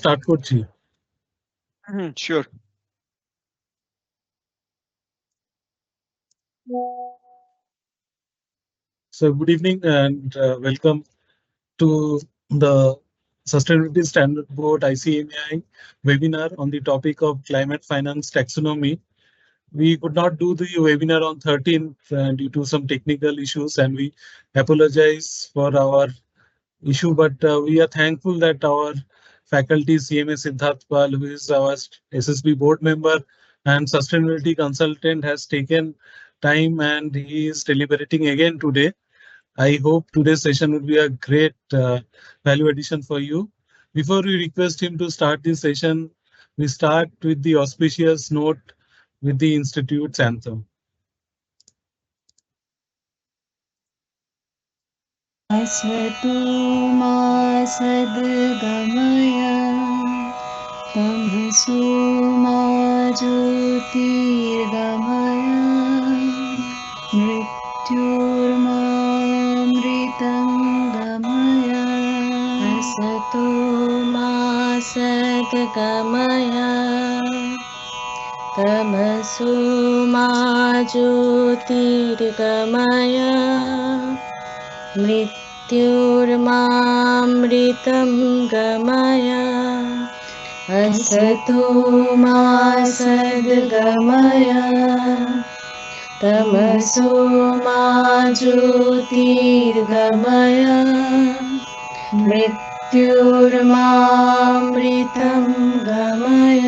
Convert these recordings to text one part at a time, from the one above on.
start করছি. Sure. So good evening and welcome to the Sustainability Standard Board ICMAI webinar on the topic of climate finance taxonomy. We could not do the webinar on 13th due to some technical issues, and we apologize for our issue, but we are thankful that our faculty CMA Siddharth Pal, who is our SSB board member and sustainability consultant, has taken time and he is deliberating again today. I hope today's session will be a great value addition for you. Before we request him to start this session, we start with the auspicious note with the Institute's anthem. असतो मा सद्गमय तमसो मा ज्योतिर्गमय मृत्युर्मामृतं गमय असतो मा सद्गमय तमसो मा ज्योतिर्गमय मृत्युर्मामृतं गमय असतो मा सद्गमय तमसो मा ज्योतिर्गमय मृत्युर्मामृतं गमय.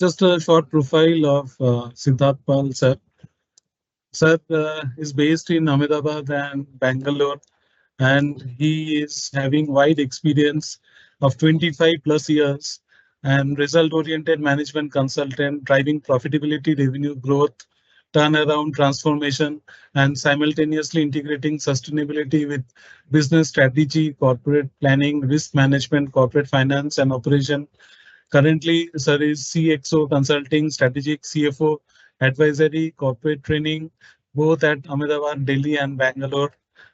Just a short profile of Siddharth Pal sir. Sir is based in Ahmedabad and Bangalore, and he is having wide experience of 25 plus years and result-oriented management consultant, driving profitability, revenue growth, turnaround, transformation, and simultaneously integrating sustainability with business strategy, corporate planning, risk management, corporate finance, and operation. Currently, sir is CXO consulting, strategic CFO, advisory, corporate training, both at Ahmedabad, Delhi, and Bangalore.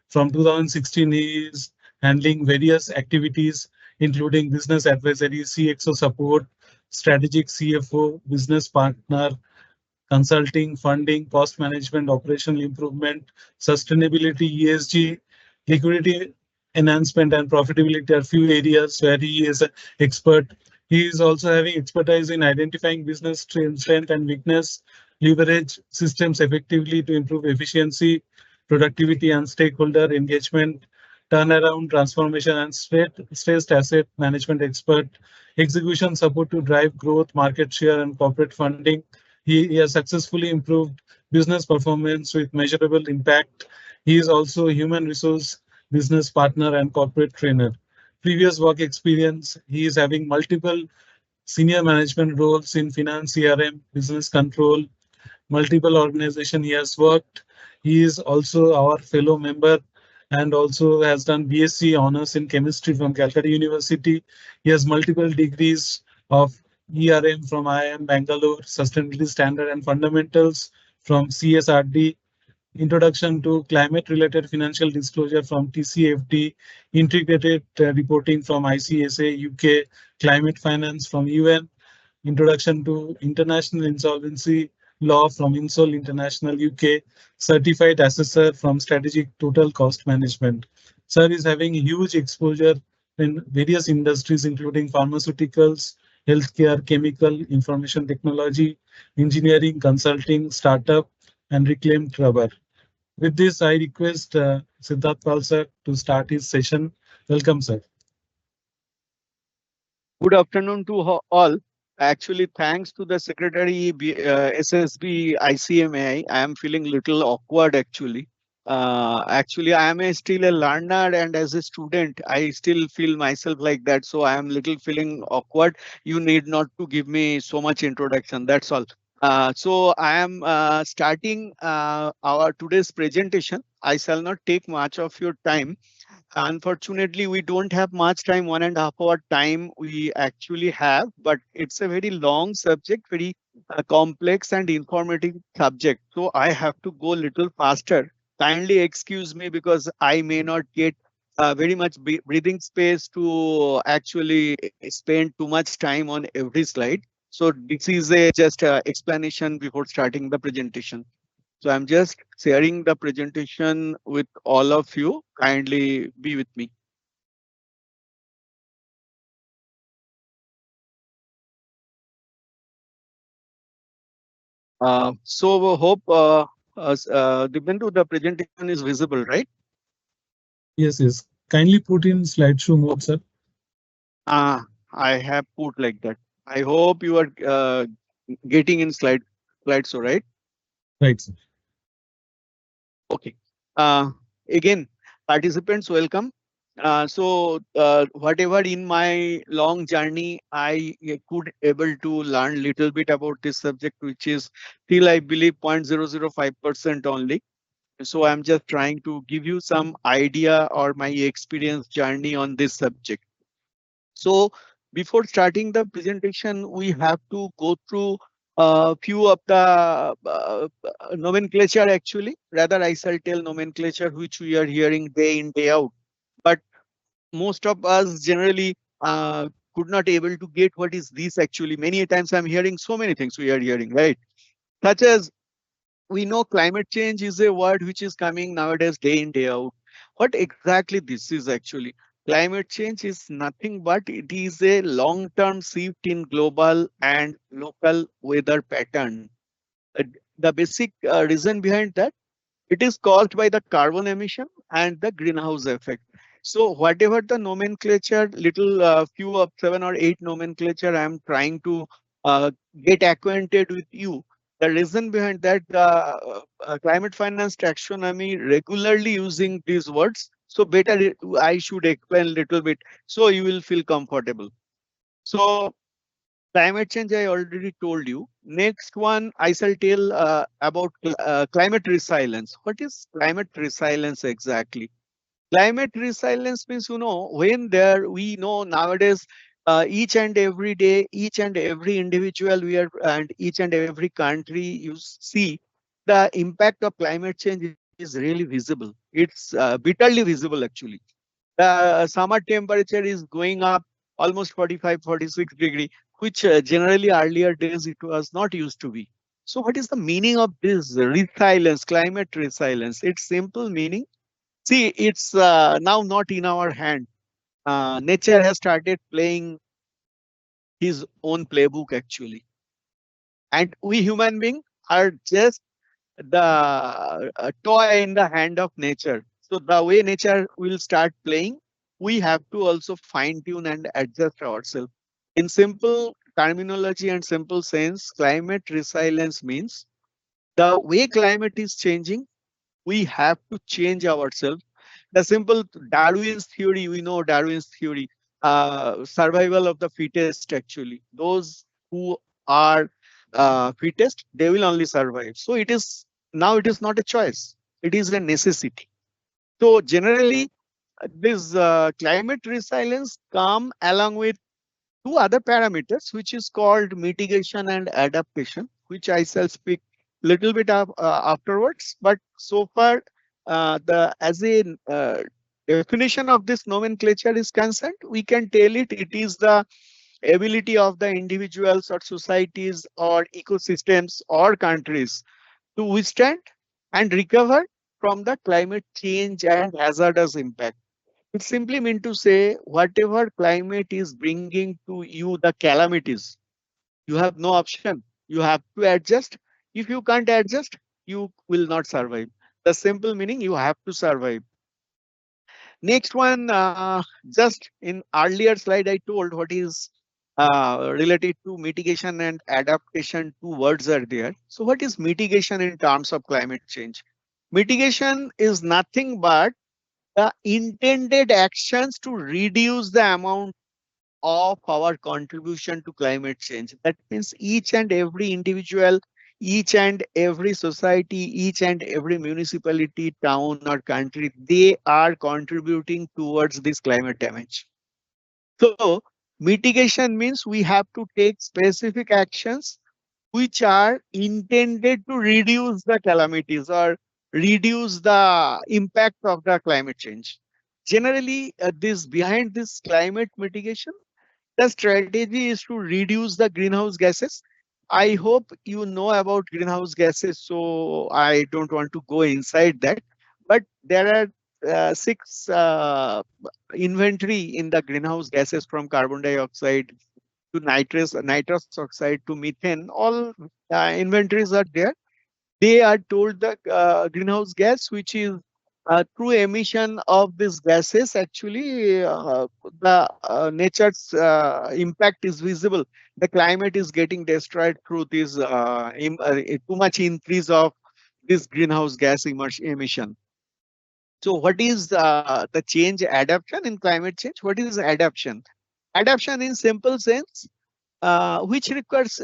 From 2016, he is handling various activities, including business advisory, CXO support, strategic CFO, business partner, consulting, funding, cost management, operational improvement, sustainability, ESG, liquidity enhancement, and profitability are few areas where he is an expert. He is also having expertise in identifying business strength and weakness, leverage systems effectively to improve efficiency, productivity, and stakeholder engagement, turnaround, transformation, and stressed asset management expert, execution support to drive growth, market share, and corporate funding. He has successfully improved business performance with measurable impact. He is also a human resource business partner and corporate trainer. Previous work experience, he is having multiple senior management roles in finance, CRM, business control, multiple organization he has worked. He is also our fellow member and also has done BSc honors in chemistry from Calcutta University. He has multiple degrees of ERM from IIM Bangalore, Sustainability Standard and Fundamentals from CSRD, Introduction to Climate Related Financial Disclosure from TCFD, Integrated Reporting from ICSA UK, Climate Finance from UN, Introduction to International Insolvency Law from Insol International UK, Certified Assessor from Strategic Total Cost Management. Sir is having huge exposure in various industries, including pharmaceuticals, healthcare, chemical, information technology, engineering, consulting, startup, and reclaimed rubber. With this, I request Siddharth Pal sir to start his session. Welcome, sir. Good afternoon to all. Actually, thanks to the Secretary SSB ICMAI, I am feeling little awkward actually. Actually, I am still a learner, and as a student, I still feel myself like that. So I am little feeling awkward. You need not to give me so much introduction. That's all. So I am starting our today's presentation. I shall not take much of your time. Unfortunately, we don't have much time, 1.5 hour time we actually have, but it's a very long subject, very complex and informative subject. So I have to go little faster. Kindly excuse me because I may not get very much breathing space to actually spend too much time on every slide. So this is a just explanation before starting the presentation. So I'm just sharing the presentation with all of you. Kindly be with me. So hope Dipendu, the presentation is visible, right? Yes, yes. Kindly put in slideshow mode, sir. I have put like that. I hope you are getting in slideshow, right? Right, sir. Okay. Uh, Again, participants, welcome. Whatever in my long journey, I could able to learn little bit about this subject, which is still I believe 0.005% only. So I'm just trying to give you some idea or my experience journey on this subject. So before starting the presentation, we have to go through a few of the nomenclature actually. Rather, I shall tell nomenclature which we are hearing day in, day out. But most of us generally could not able to get what is this actually. Many times I'm hearing so many things we are hearing, right? Such as we know climate change is a word which is coming nowadays day in, day out. What exactly this is actually? Climate change is nothing but it is a long-term shift in global and local weather pattern. Uh, The basic reason behind that, it is caused by the carbon emission and the greenhouse effect. So whatever the nomenclature, little few of 7 or 8 nomenclature, I am trying to uh, get acquainted with you. The reason behind that, the climate finance taxonomy regularly using these words. So better I should explain little bit so you will feel comfortable. So climate change, I already told you. Next one, I shall tell about climate resilience. What is climate resilience exactly? Climate resilience means, when there we know nowadays, each and every day, each and every individual we are, and each and every country you see, the impact of climate change is really visible. It's bitterly visible actually. The summer temperature is going up almost 45, 46 degree, which generally earlier days it was not used to be. So what is the meaning of this resilience, climate resilience? Its simple meaning. See, it's now not in our hand. Nature has started playing his own playbook actually. And we human beings are just the toy in the hand of nature. So the way nature will start playing, we have to also fine tune and adjust ourselves. In simple terminology and simple sense, climate resilience means the way climate is changing, we have to change ourselves. The simple Darwin's theory, we know Darwin's theory, survival of the fittest actually. Those who are fittest, they will only survive. So it is now it is not a choice, it is a necessity. So generally, this climate resilience come along with two other parameters, which is called mitigation and adaptation, which I shall speak little bit of, afterwards. But so far, the as a definition of this nomenclature is concerned, we can tell it is the ability of the individuals or societies or ecosystems or countries to withstand and recover from the climate change and hazardous impact. It simply mean to say whatever climate is bringing to you the calamities, you have no option. You have to adjust. If you can't adjust, you will not survive. The simple meaning you have to survive. Next one, just in earlier slide, I told what is related to mitigation and adaptation. Two words are there. So what is mitigation in terms of climate change? Mitigation is nothing but the intended actions to reduce the amount of our contribution to climate change. That means each and every individual, each and every society, each and every municipality, town or country, they are contributing towards this climate damage. So mitigation means we have to take specific actions which are intended to reduce the calamities or reduce the impact of the climate change. Generally, this behind this climate mitigation, the strategy is to reduce the greenhouse gases. I hope you know about greenhouse gases, so I don't want to go inside that. But there are six inventory in the greenhouse gases, from carbon dioxide to nitrous oxide to methane. All inventories are there. They are told the greenhouse gas, which is through emission of these gases, actually the nature's impact is visible. The climate is getting destroyed through this too much increase of this greenhouse gas emission. So what is the change adaptation in climate change? What is adaptation? Adaptation in simple sense, which requires,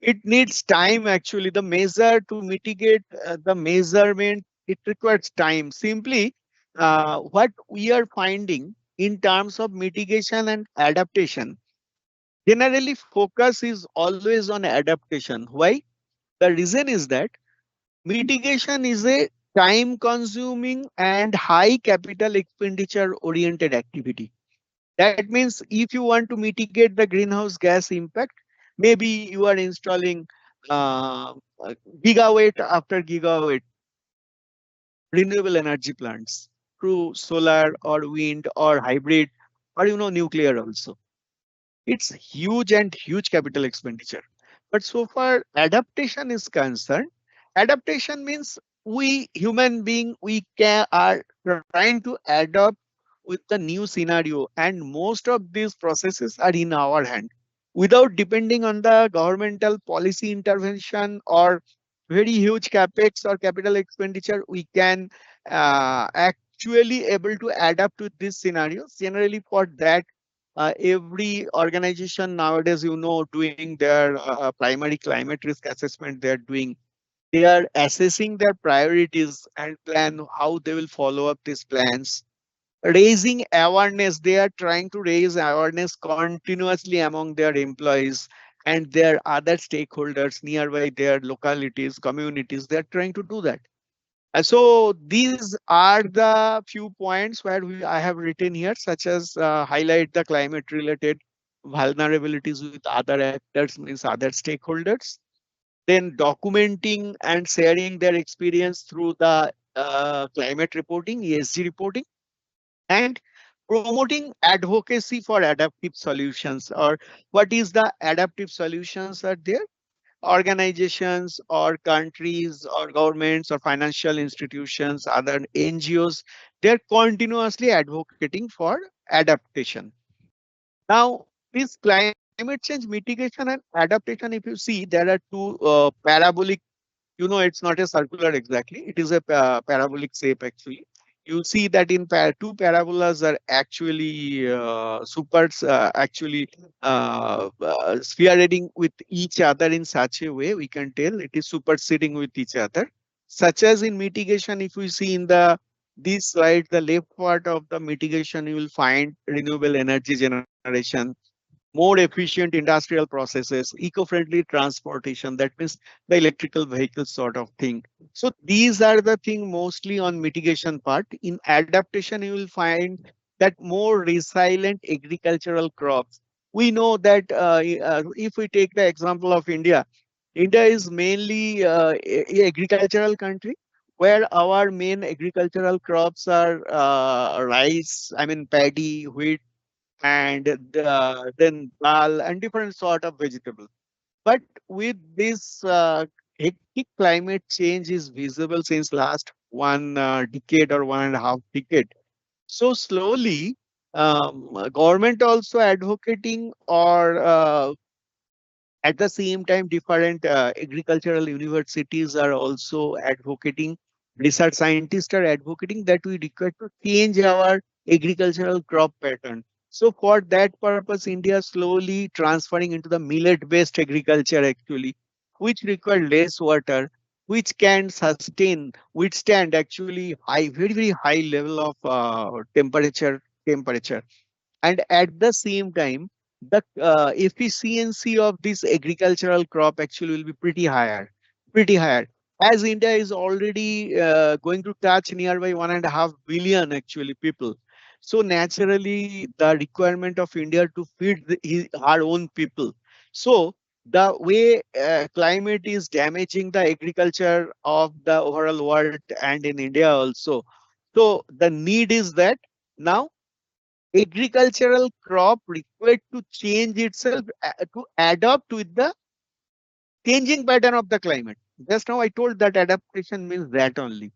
it needs time. Actually, the measure to mitigate the measurement, it requires time. Simply, what we are finding in terms of mitigation and adaptation, generally focus is always on adaptation. Why? The reason is that mitigation is a time consuming and high capital expenditure oriented activity. That means if you want to mitigate the greenhouse gas impact, maybe you are installing uh, uh, gigawatt after gigawatt renewable energy plants through solar or wind or hybrid or nuclear also. It's huge and huge capital expenditure. But so far adaptation is concerned, adaptation means we human being, we can are trying to adapt with the new scenario, and most of these processes are in our hand. Without depending on the governmental policy intervention or very huge capex or capital expenditure, we can actually able to adapt to these scenarios. Generally, for that, every organization nowadays, doing their primary climate risk assessment, they are assessing their priorities and plan how they will follow up these plans. Raising awareness, they are trying to raise awareness continuously among their employees and their other stakeholders nearby their localities, communities. They are trying to do that. And so these are the few points where I have written here, such as highlight the climate related vulnerabilities with other actors, means other stakeholders, then documenting and sharing their experience through the climate reporting, ESG reporting, and promoting advocacy for adaptive solutions. Or what is the adaptive solutions are there? Organizations or countries or governments or financial institutions, other NGOs, they're continuously advocating for adaptation. Now, this climate change mitigation and adaptation, if you see, there are two parabolic, it's not a circular exactly, it is a parabolic shape actually. You see that in two parabolas are actually actually spheroiding with each other in such a way, we can tell it is superseding with each other. Such as in mitigation, if we see in the this slide, the left part of the mitigation, you will find renewable energy generation, more efficient industrial processes, eco-friendly transportation. That means the electrical vehicle sort of thing. So these are the thing mostly on mitigation part. In adaptation, you will find that more resilient agricultural crops. We know that if we take the example of India, India is mainly a agricultural country where our main agricultural crops are rice, I mean paddy, wheat, and then dal and different sort of vegetables. But with this hectic climate change is visible since last one decade or 1.5 decade. So slowly, government also advocating, or at the same time, different agricultural universities are also advocating. Research scientists are advocating that we require to change our agricultural crop pattern. So for that purpose, India is slowly transferring into the millet-based agriculture actually, which require less water, which can withstand actually very high level of temperature, and at the same time the efficiency of this agricultural crop actually will be pretty higher, as India is already going to touch nearby 1.5 billion actually people. So naturally the requirement of India to feed our own people. So the way climate is damaging the agriculture of the overall world and in India also, so the need is that now agricultural crop required to change itself to adapt with the changing pattern of the climate. Just now I told that adaptation means that only.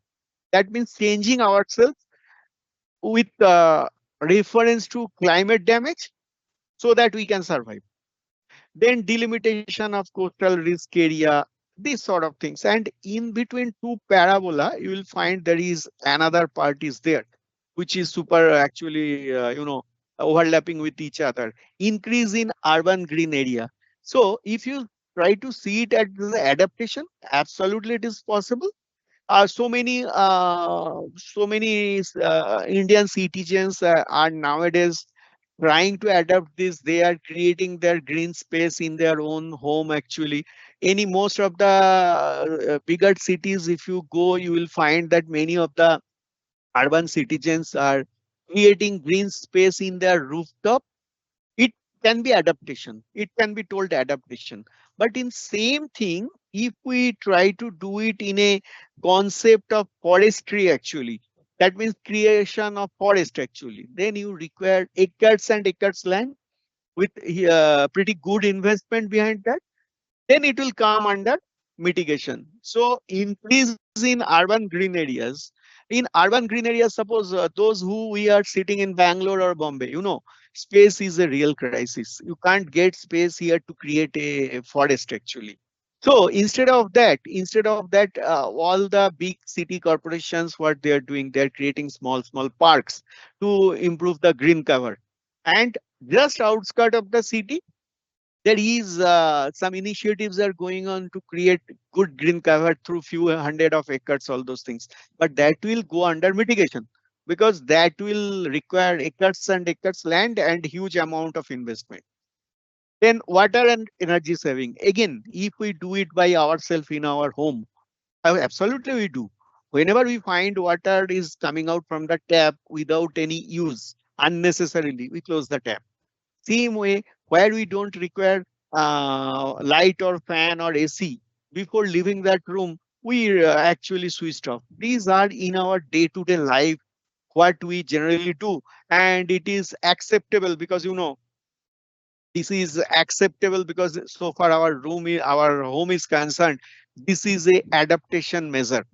That means changing ourselves with reference to climate damage so that we can survive. Then delimitation of coastal risk area, these sort of things. And in between two parabola, you will find there is another part is there, which is super actually, overlapping with each other. Increase in urban green area. So if you try to see it as the adaptation, absolutely it is possible. So many Indian citizens are nowadays trying to adapt this. They are creating their green space in their own home actually. Any most of the bigger cities, if you go, you will find that many of the urban citizens are creating green space in their rooftop. It can be adaptation, it can be told adaptation, but in same thing, if we try to do it in a concept of forestry actually, that means creation of forest actually, then you require acres and acres land with pretty good investment behind that, then it will come under mitigation. So increase in urban green areas. In urban green areas, suppose those who we are sitting in Bangalore or Bombay, space is a real crisis. You can't get space here to create a forest actually. So instead of that, all the big city corporations, what they are doing, they are creating small parks to improve the green cover. And just outskirt of the city, there is some initiatives are going on to create good green cover through few hundred of acres, all those things. But that will go under mitigation because that will require acres and acres land and huge amount of investment. Then water and energy saving. Again, if we do it by ourselves in our home, absolutely we do. Whenever we find water is coming out from the tap without any use, unnecessarily, we close the tap. Same way, where we don't require light or fan or AC, before leaving that room, we actually switched off. These are in our day-to-day life what we generally do, and it is acceptable because this is acceptable because so far our home is concerned, this is a adaptation measure.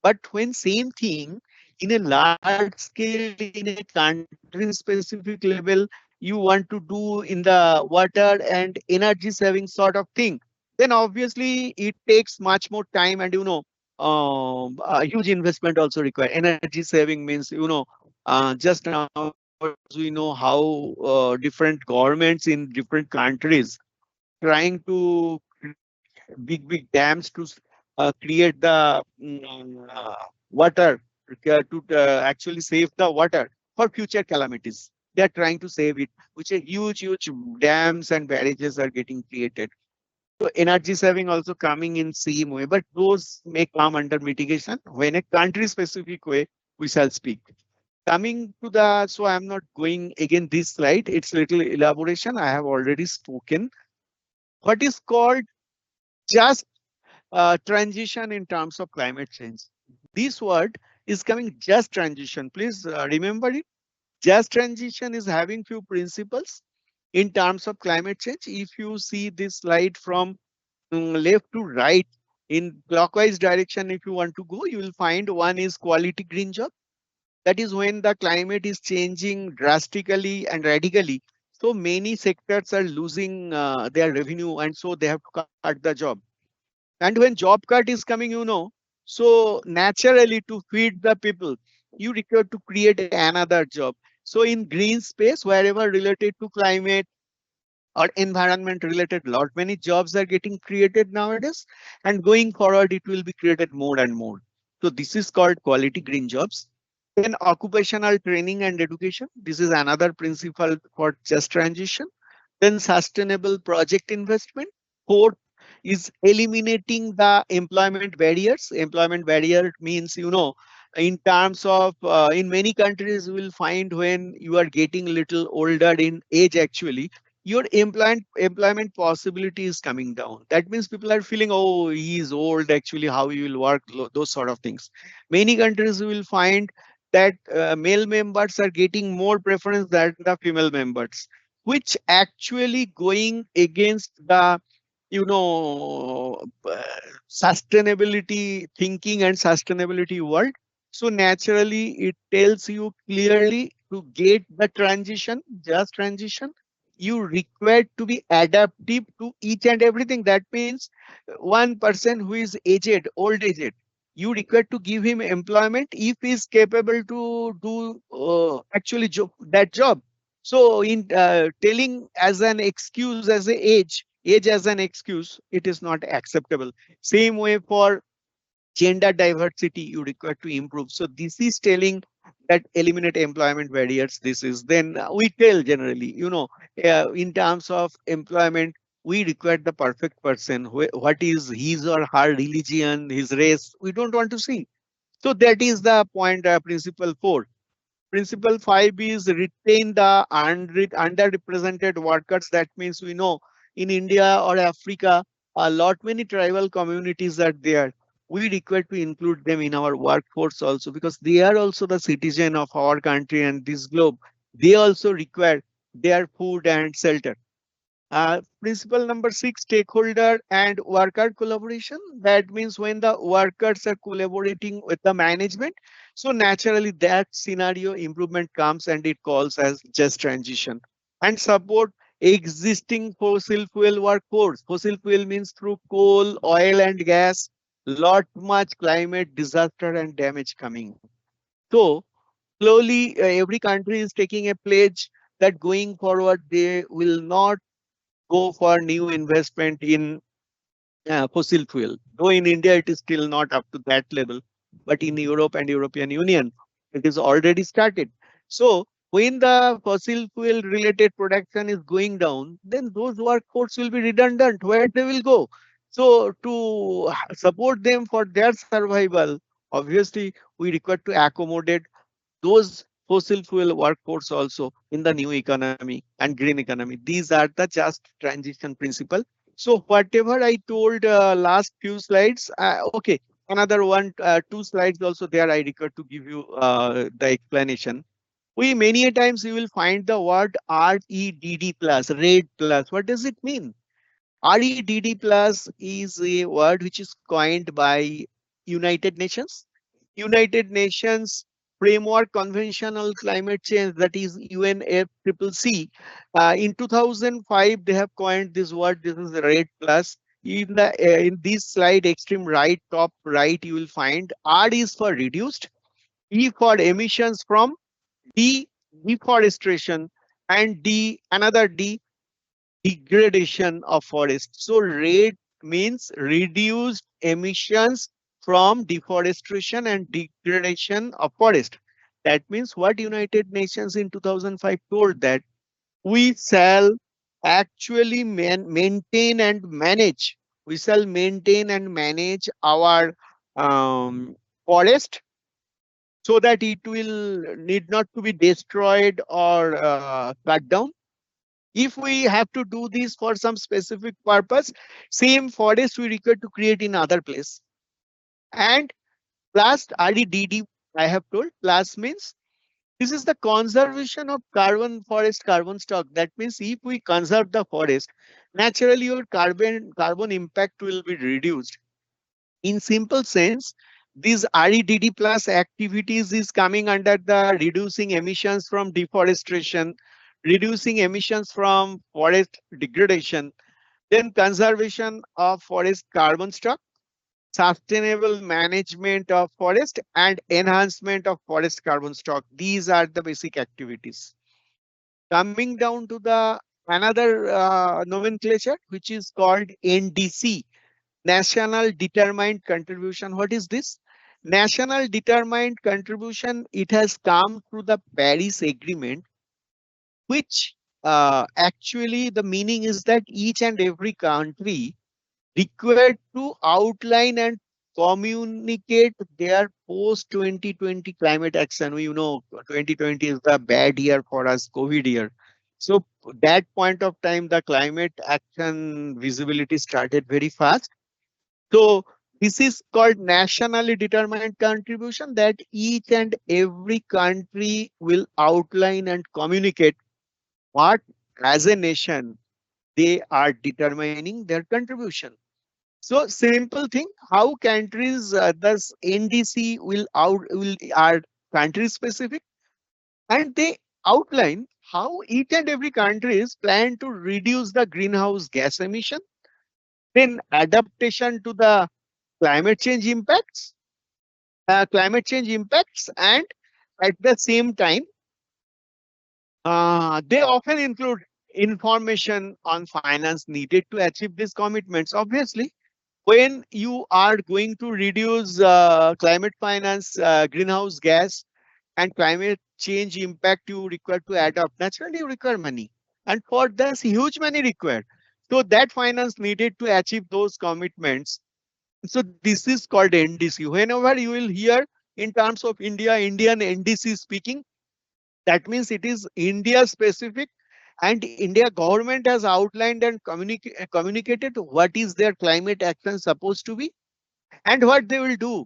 But when same thing in a large scale, in a country specific level, you want to do in the water and energy saving sort of thing, then obviously it takes much more time and a huge investment also required. Energy saving means just nowadays we know how different governments in different countries trying to big dams to create the water to actually save the water for future calamities. They are trying to save it, which are huge dams and barrages are getting created. So energy saving also coming in same way, but those may come under mitigation when a country specific way we shall speak. Coming to the, so I'm not going again this slide. It's little elaboration. I have already spoken. What is called just transition in terms of climate change. This word is coming just transition. Please remember it. Just transition is having few principles in terms of climate change. If you see this slide from left to right in clockwise direction, if you want to go, you will find one is quality green job. That is when the climate is changing drastically and radically. So many sectors are losing their revenue and so they have to cut the job. And when job cut is coming, so naturally to feed the people, you require to create another job. So in green space, wherever related to climate or environment related, lot many jobs are getting created nowadays, and going forward it will be created more and more. So this is called quality green jobs. Then occupational training and education, this is another principle for just transition. Then sustainable project investment. Fourth is eliminating the employment barriers. Employment barrier means, in terms of, in many countries, you will find when you are getting little older in age, actually, your employment possibility is coming down. That means people are feeling, oh, he is old, actually, how he will work, those sort of things. Many countries you will find that male members are getting more preference than the female members, which actually going against the, you know uh, sustainability thinking and sustainability world. So naturally it tells you clearly, to get the transition, just transition, you require to be adaptive to each and everything. That means one person who is aged, old aged, you require to give him employment if he is capable to do actually that job. So in telling as an excuse, as a age as an excuse, it is not acceptable. Same way for gender diversity, you require to improve. So this is telling that eliminate employment barriers. This is then we tell generally, in terms of employment, we require the perfect person. What is his or her religion, his race, we don't want to see. So that is the point, principle 4. Principle 5 is retain the underrepresented workers. That means we know in India or Africa, a lot many tribal communities are there. We require to include them in our workforce also, because they are also the citizen of our country and this globe. They also require their food and shelter. Principle number 6, stakeholder and worker collaboration. That means when the workers are collaborating with the management, so naturally that scenario improvement comes and it calls as just transition. And support existing fossil fuel workforce. Fossil fuel means through coal, oil and gas, lot much climate disaster and damage coming. So slowly every country is taking a pledge that going forward they will not go for new investment in fossil fuel. Though in India it is still not up to that level, but in Europe and European Union, it is already started. So when the fossil fuel related production is going down, then those workforce will be redundant. Where they will go? So to support them for their survival, obviously we require to accommodate those fossil fuel workforce also in the new economy and green economy. These are the just transition principle. So whatever I told last few slides, okay, another one, 2 slides also there. I require to give you the explanation. We many a times you will find the word REDD plus, RED plus. What does it mean? REDD plus is a word which is coined by United Nations. United Nations Framework Convention on Climate Change, that is UNFCCC. In 2005, they have coined this word. This is the RED plus. In this slide, extreme right, top right, you will find R is for reduced, E for emissions from, D deforestation, and D another D degradation of forest. So RED means reduced emissions from deforestation and degradation of forest. That means what United Nations in 2005 told, that we shall actually maintain and manage. We shall maintain and manage our forest, so that it will need not to be destroyed or cut down. If we have to do this for some specific purpose, same forest we require to create in other place. And plus REDD, I have told, plus means this is the conservation of forest carbon stock. That means if we conserve the forest, naturally your carbon impact will be reduced. In simple sense, these REDD plus activities is coming under the reducing emissions from deforestation, reducing emissions from forest degradation, then conservation of forest carbon stock, sustainable management of forest, and enhancement of forest carbon stock. These are the basic activities. Coming down to the another nomenclature, which is called NDC, National Determined Contribution. What is this? National Determined Contribution, it has come through the Paris Agreement, which actually the meaning is that each and every country required to outline and communicate their post 2020 climate action. You know, 2020 is the bad year for us, COVID year. So that point of time, the climate action visibility started very fast. So this is called nationally determined contribution, that each and every country will outline and communicate what as a nation they are determining their contribution. So simple thing, how countries thus NDC will are country specific, and they outline how each and every country is plan to reduce the greenhouse gas emission, then adaptation to the climate change impacts, and at the same time, they often include information on finance needed to achieve these commitments. Obviously, when you are going to reduce climate finance, greenhouse gas, and climate change impact you require to adopt, naturally you require money. And for this, huge money required. So that finance needed to achieve those commitments. So this is called NDC. Whenever you will hear in terms of India, Indian NDC speaking, that means it is India specific, and India government has outlined and communicated what is their climate action supposed to be and what they will do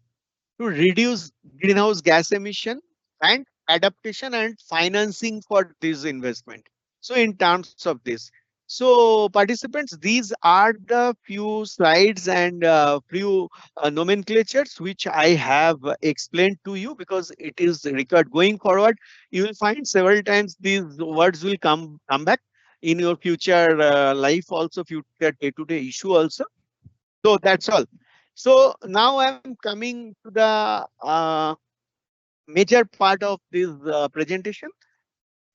to reduce greenhouse gas emission and adaptation and financing for this investment. So in terms of this, so participants, these are the few slides and few nomenclatures which I have explained to you, because it is required. Going forward, you will find several times these words will come back in your future life also, future day-to-day issue also. So that's all. So now I'm coming to the major part of this presentation.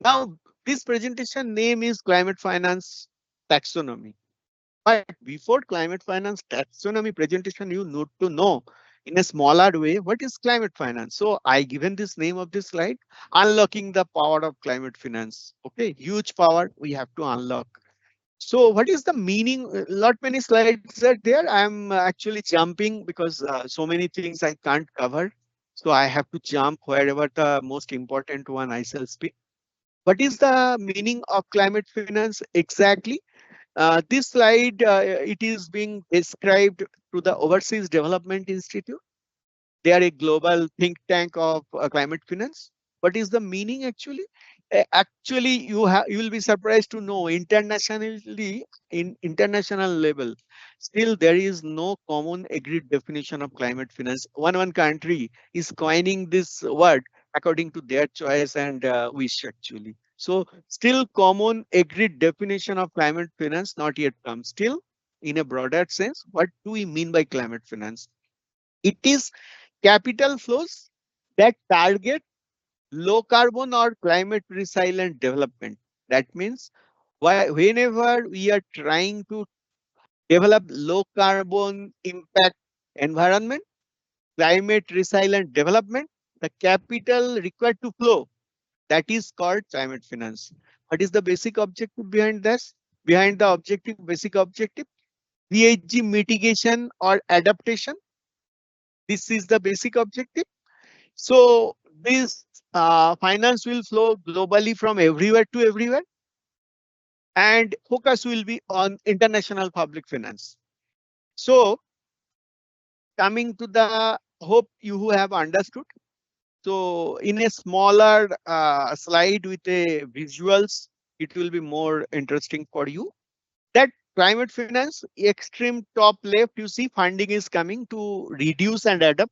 Now, this presentation name is Climate Finance Taxonomy. But before climate finance taxonomy presentation, you need to know in a smaller way what is climate finance. So I given this name of this slide, unlocking the power of climate finance. Okay, huge power we have to unlock. So what is the meaning? Lot many slides are there. I'm actually jumping because so many things I can't cover. So I have to jump wherever the most important one I shall speak. What is the meaning of climate finance exactly? This slide, it is being described to the Overseas Development Institute. They are a global think tank of climate finance. What is the meaning actually? Actually, you will be surprised to know internationally, in international level, still there is no common agreed definition of climate finance. One country is coining this word according to their choice and wish actually. So still common agreed definition of climate finance not yet come. Still, in a broader sense, what do we mean by climate finance? It is capital flows that target low carbon or climate resilient development. That means whenever we are trying to develop low carbon impact environment, climate resilient development, the capital required to flow, that is called climate finance. What is the basic objective behind this? Behind the objective, basic objective, GHG mitigation or adaptation. This is the basic objective. So this finance will flow globally from everywhere to everywhere, and focus will be on international public finance. So coming to the, hope you who have understood. So in a smaller slide with a visuals, it will be more interesting for you. That climate finance, extreme top left, you see funding is coming to reduce and adapt.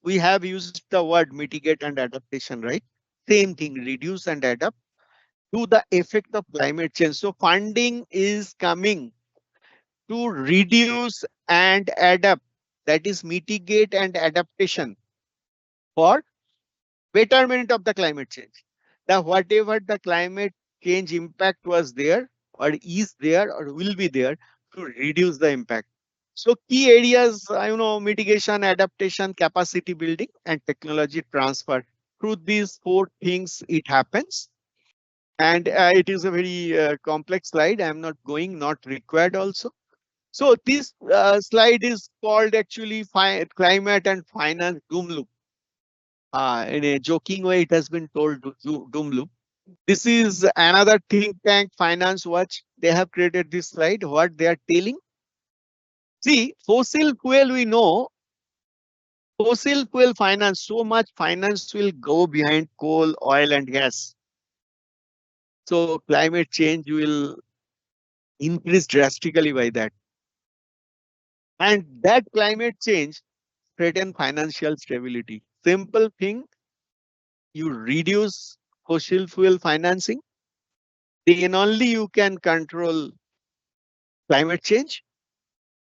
We have used the word mitigate and adaptation, right? Same thing, reduce and adapt to the effect of climate change. So funding is coming to reduce and adapt that is mitigate and adaptation for betterment of the climate change. That whatever the climate change impact was there or is there or will be there, to reduce the impact. So key areas, mitigation, adaptation, capacity building, and technology transfer. Through these four things, it happens. And it is a very complex slide. I am not going, not required also. So this slide is called actually climate and finance doom loop. In a joking way, it has been told doom loop. This is another think tank, Finance Watch. They have created this slide. What they are telling? See, fossil fuel, we know, fossil fuel finance, so much finance will go behind coal, oil, and gas. So climate change will increase drastically by that. And that climate change threaten financial stability. Simple thing, you reduce fossil fuel financing, then only you can control climate change,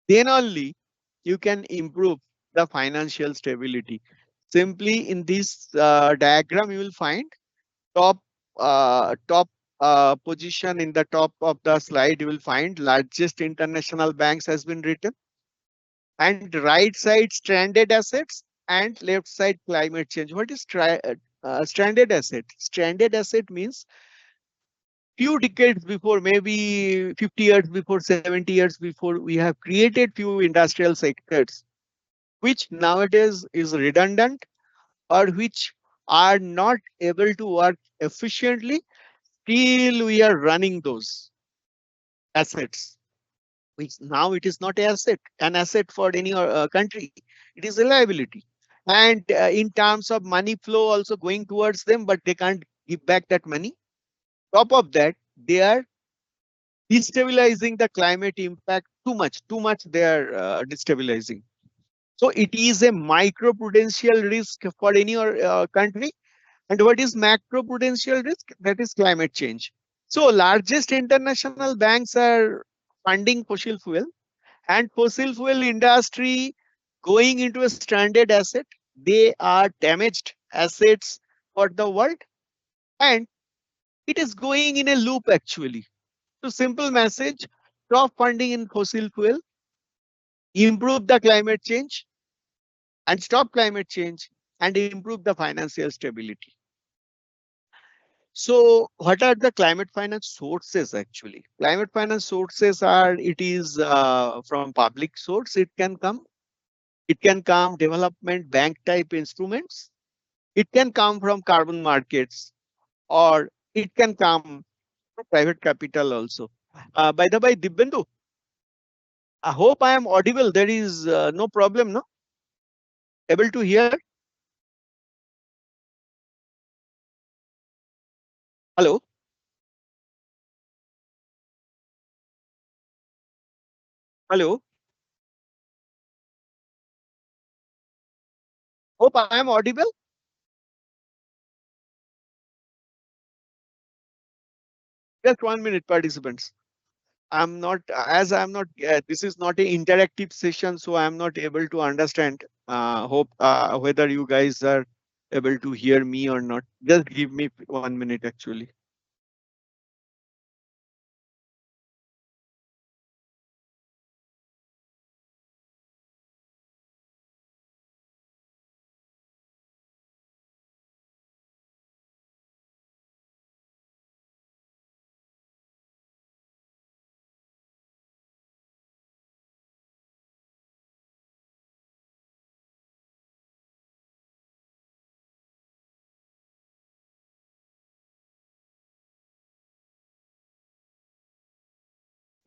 then only you can improve the financial stability. Simply in this diagram, you will find top top position in the top of the slide. You will find largest international banks has been written, and right side stranded assets and left side climate change. What is stranded asset? Stranded asset means few decades before, maybe 50 years before, 70 years before, we have created few industrial sectors which nowadays is redundant or which are not able to work efficiently. Still we are running those assets, which now it is not an asset for any country. It is a liability. And in terms of money flow also going towards them, but they can't give back that money. Top of that, they are destabilizing the climate impact too much they are destabilizing. So it is a microprudential risk for any country. And what is macroprudential risk? That is climate change. So largest international banks are funding fossil fuel, and fossil fuel industry going into a stranded asset. They are damaged assets for the world, and it is going in a loop actually. So simple message, stop funding in fossil fuel, improve the climate change, and stop climate change and improve the financial stability. So what are the climate finance sources actually? Climate finance sources are, it is from public source, it can come. It can come development bank type instruments. It can come from carbon markets, or it can come from private capital also. By the way, Dibbendu, I hope I am audible. There is no problem, no? Able to hear? Hello? Hello? Hope I am audible. Just 1 minute, participants. I'm not, as I'm not, this is not an interactive session, so I'm not able to understand. Hope whether you guys are able to hear me or not. Just give me 1 minute actually.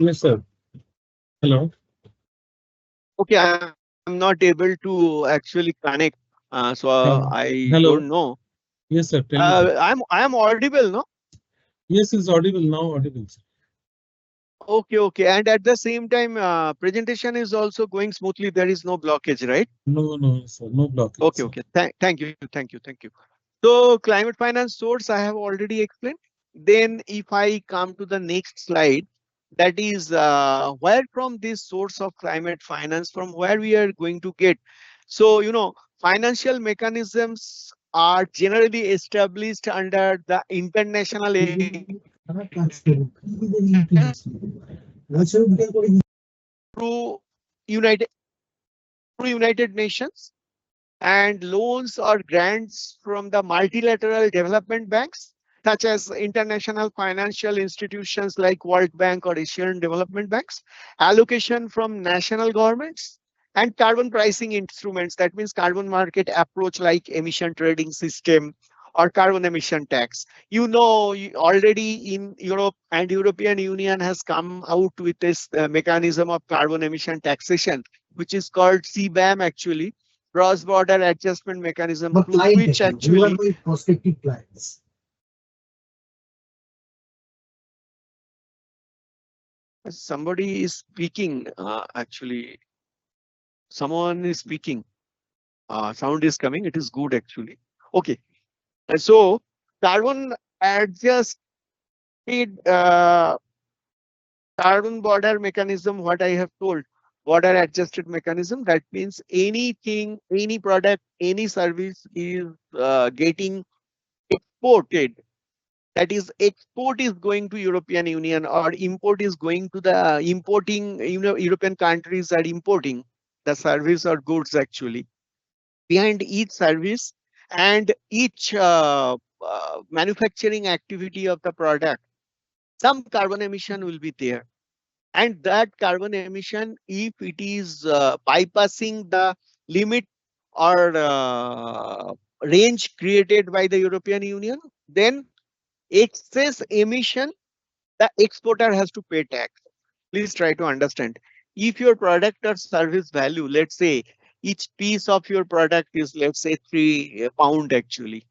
Yes, sir. Hello. Okay, I'm not able to actually connect, so I don't Hello. know. Yes, sir. Tell me, sir. I'm audible, no? Yes, it's audible now. Audible, sir. Okay, okay. And at the same time, presentation is also going smoothly. There is no blockage, right? No, no, sir. No blockage, Okay, sir. okay. Thank you, thank you, thank you. So climate finance source I have already explained. Then if I come to the next slide, That is where from this source of climate finance, from where we are going to get. So, financial mechanisms are generally established under the international through United through United Nations, and loans or grants from the multilateral development banks, such as international financial institutions like World Bank or Asian Development Banks, allocation from national governments, and carbon pricing instruments. That means carbon market approach like emission trading system or carbon emission tax. Already in Europe, and European Union has come out with this mechanism of carbon emission taxation, which is called CBAM actually, cross-border adjustment mechanism, through which actually somebody is speaking. Actually, someone is speaking. Sound is coming. It is good actually. Okay, so carbon adjusted carbon border mechanism. What I have told, border adjusted mechanism. That means anything, any product, any service is getting exported, that is export is going to European Union or import is going to the importing, European countries are importing the service or goods actually. Behind each service and each manufacturing activity of the product, some carbon emission will be there. And that carbon emission, if it is bypassing the limit or range created by the European Union, then excess emission, the exporter has to pay tax. Please try to understand. If your product or service value, let's say each piece of your product is, let's say, £3 actually,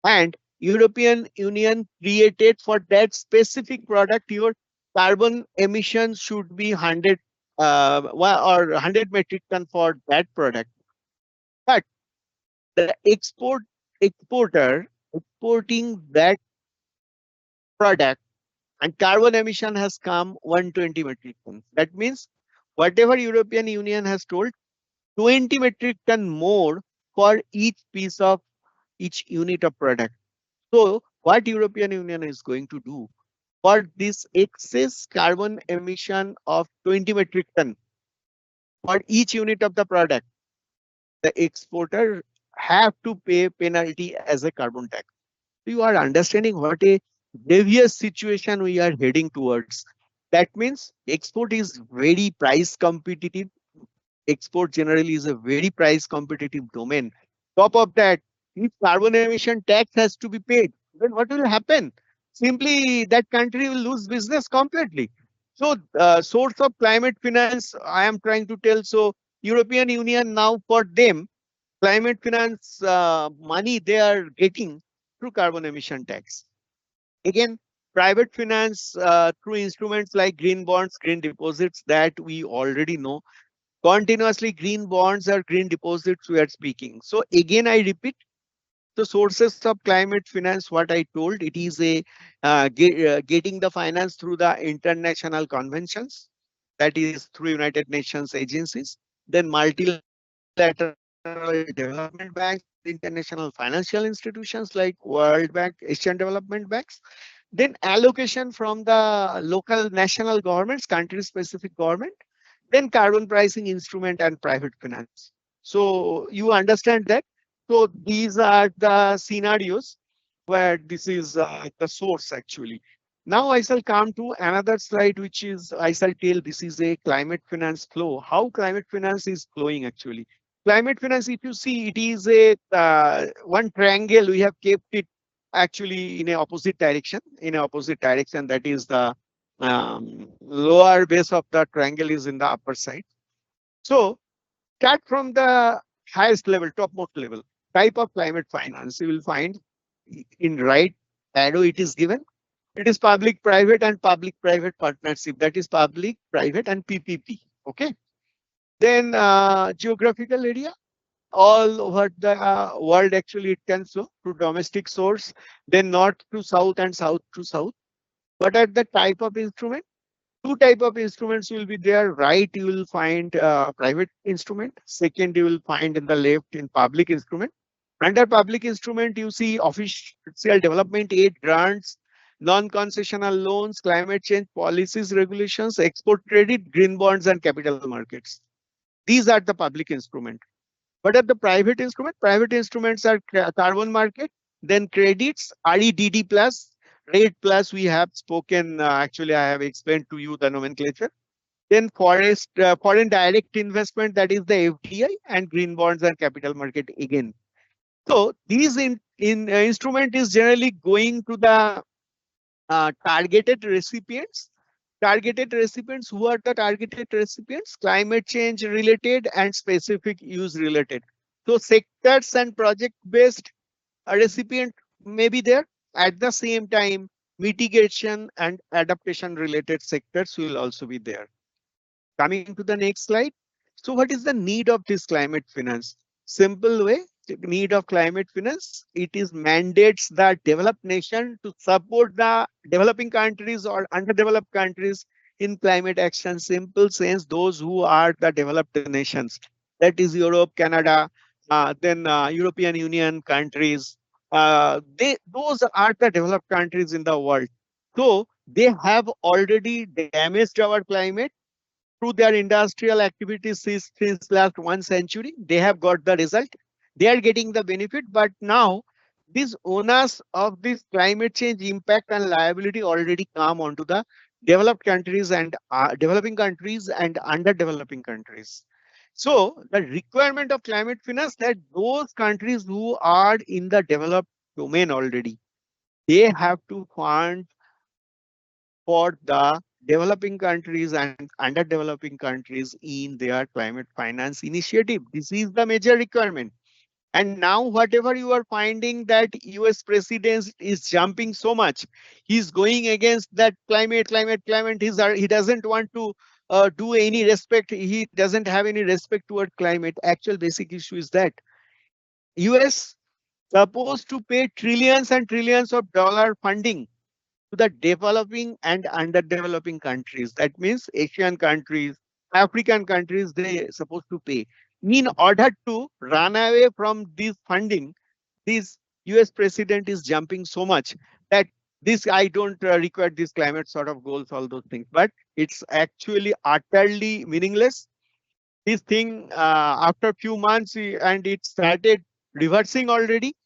and European Union created for that specific product, your carbon emission should be 100 or 100 metric ton for that product. But the exporter exporting that product, and carbon emission has come 120 metric tons. That means whatever European Union has told, 20 metric ton more for each piece of each unit of product. So what European Union is going to do for this excess carbon emission of 20 metric ton for each unit of the product, the exporter have to pay penalty as a carbon tax. You are understanding what a devious situation we are heading towards. That means export is very price competitive. Export generally is a very price competitive domain. Top of that, if carbon emission tax has to be paid, then what will happen? Simply that country will lose business completely. So source of climate finance, I am trying to tell. So European Union now, for them, climate finance money they are getting through carbon emission tax. Again, private finance through instruments like green bonds, green deposits, that we already know. Continuously green bonds or green deposits we are speaking. So again, I repeat, the sources of climate finance, what I told, it is a getting the finance through the international conventions, that is through United Nations agencies, then multilateral development banks, international financial institutions like World Bank, Asian Development Banks, then allocation from the local national governments, country specific government, then carbon pricing instrument and private finance. So you understand that. So these are the scenarios where this is the source actually. Now I shall come to another slide, which is I shall tell this is a climate finance flow. How climate finance is flowing actually. Climate finance, if you see, it is a one triangle. We have kept it actually in a opposite direction. In a opposite direction, that is the lower base of the triangle is in the upper side. So start from the highest level, topmost level, type of climate finance. You will find in right arrow it is given. It is public, private, and public-private partnership. That is public, private, and PPP. Okay. Then geographical area, all over the world actually it can flow through domestic source. Then north to south and south to south. What are the type of instrument? Two type of instruments will be there. Right, you will find private instrument. Second, you will find in the left in public instrument. Under public instrument, you see official development aid grants, non-concessional loans, climate change policies, regulations, export credit, green bonds, and capital markets. These are the public instrument. But at the private instrument, private instruments are carbon market, then credits, REDD plus, rate plus. We have spoken. Actually, I have explained to you the nomenclature. Then foreign direct investment, that is the FDI, and green bonds and capital market again. So these instrument is generally going to the targeted recipients. Targeted recipients, who are the targeted recipients? Climate change related and specific use related. So sectors and project based recipient may be there. At the same time, mitigation and adaptation related sectors will also be there. Coming to the next slide. So what is the need of this climate finance? Simple way, the need of climate finance, it is mandates the developed nation to support the developing countries or underdeveloped countries in climate action. Simple sense, those who are the developed nations, that is Europe, Canada, then European Union countries, those are the developed countries in the world. So they have already damaged our climate through their industrial activities since last 1 century. They have got the result. They are getting the benefit. But now these onus of this climate change impact and liability already come onto the developed countries and developing countries and underdeveloping countries. So the requirement of climate finance, that those countries who are in the developed domain already, they have to fund for the developing countries and underdeveloping countries in their climate finance initiative. This is the major requirement. And now whatever you are finding that US president is jumping so much, he's going against that climate. He doesn't want to do any respect. He doesn't have any respect toward climate. Actual basic issue is that US supposed to pay trillions and trillions of dollar funding to the developing and underdeveloping countries. That means Asian countries, African countries, they supposed to pay. In order to run away from this funding, this US president is jumping so much that this I don't require this climate sort of goals, all those things. But it's actually utterly meaningless. This thing after few months and it started reversing already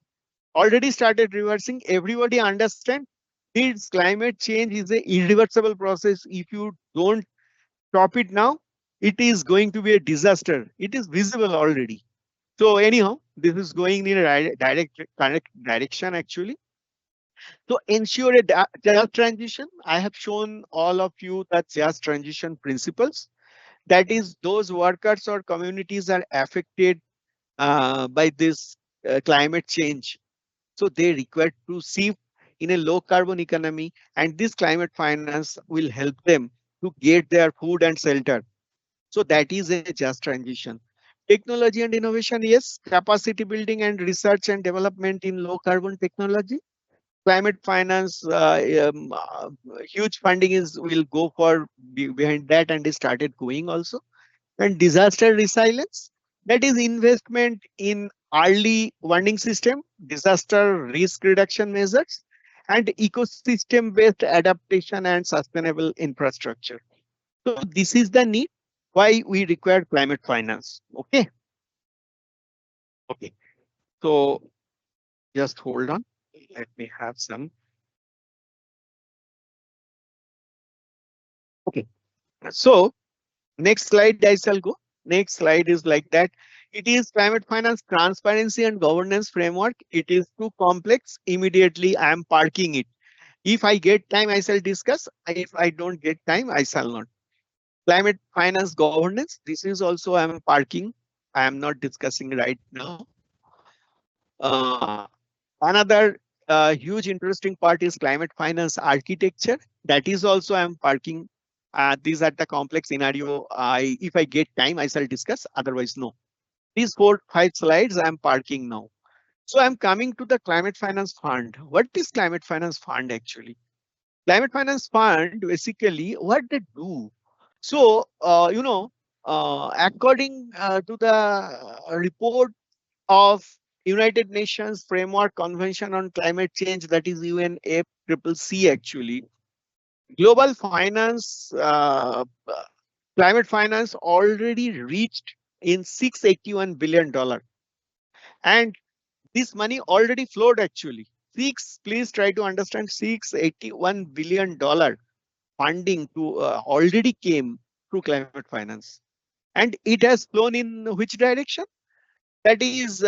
started reversing. Everybody understand this climate change is a irreversible process. If you don't stop it now, it is going to be a disaster. It is visible already. So anyhow, this is going in a correct direction actually. To ensure a just transition, I have shown all of you the just transition principles. That is, those workers or communities are affected by this climate change. So they require to shift in a low carbon economy, and this climate finance will help them to get their food and shelter. So that is a just transition. Technology and innovation, yes, capacity building and research and development in low carbon technology. Climate finance, huge funding is will go for behind that, and it started going also. And disaster resilience, that is investment in early warning system, disaster risk reduction measures, and ecosystem based adaptation and sustainable infrastructure. So this is the need why we require climate finance. Okay. So just hold on, let me have some. Okay, so next slide I shall go. Next slide is like that. It is climate finance transparency and governance framework. It is too complex. Immediately I am parking it. If I get time, I shall discuss. If I don't get time, I shall not. Climate finance governance. This is also I am parking. I am not discussing right now. Another huge interesting part is climate finance architecture. That is also I am parking. These are the complex scenario. If I get time, I shall discuss. Otherwise, no. These 4-5 slides I am parking now. So I'm coming to the climate finance fund. What is climate finance fund actually? Climate finance fund, basically what they do. So, according to the report of United Nations Framework Convention on Climate Change, that is UNFCCC actually, global finance, climate finance already reached in $681 billion. And this money already flowed actually. Please try to understand, $681 billion funding to already came through climate finance. And it has flown in which direction? That is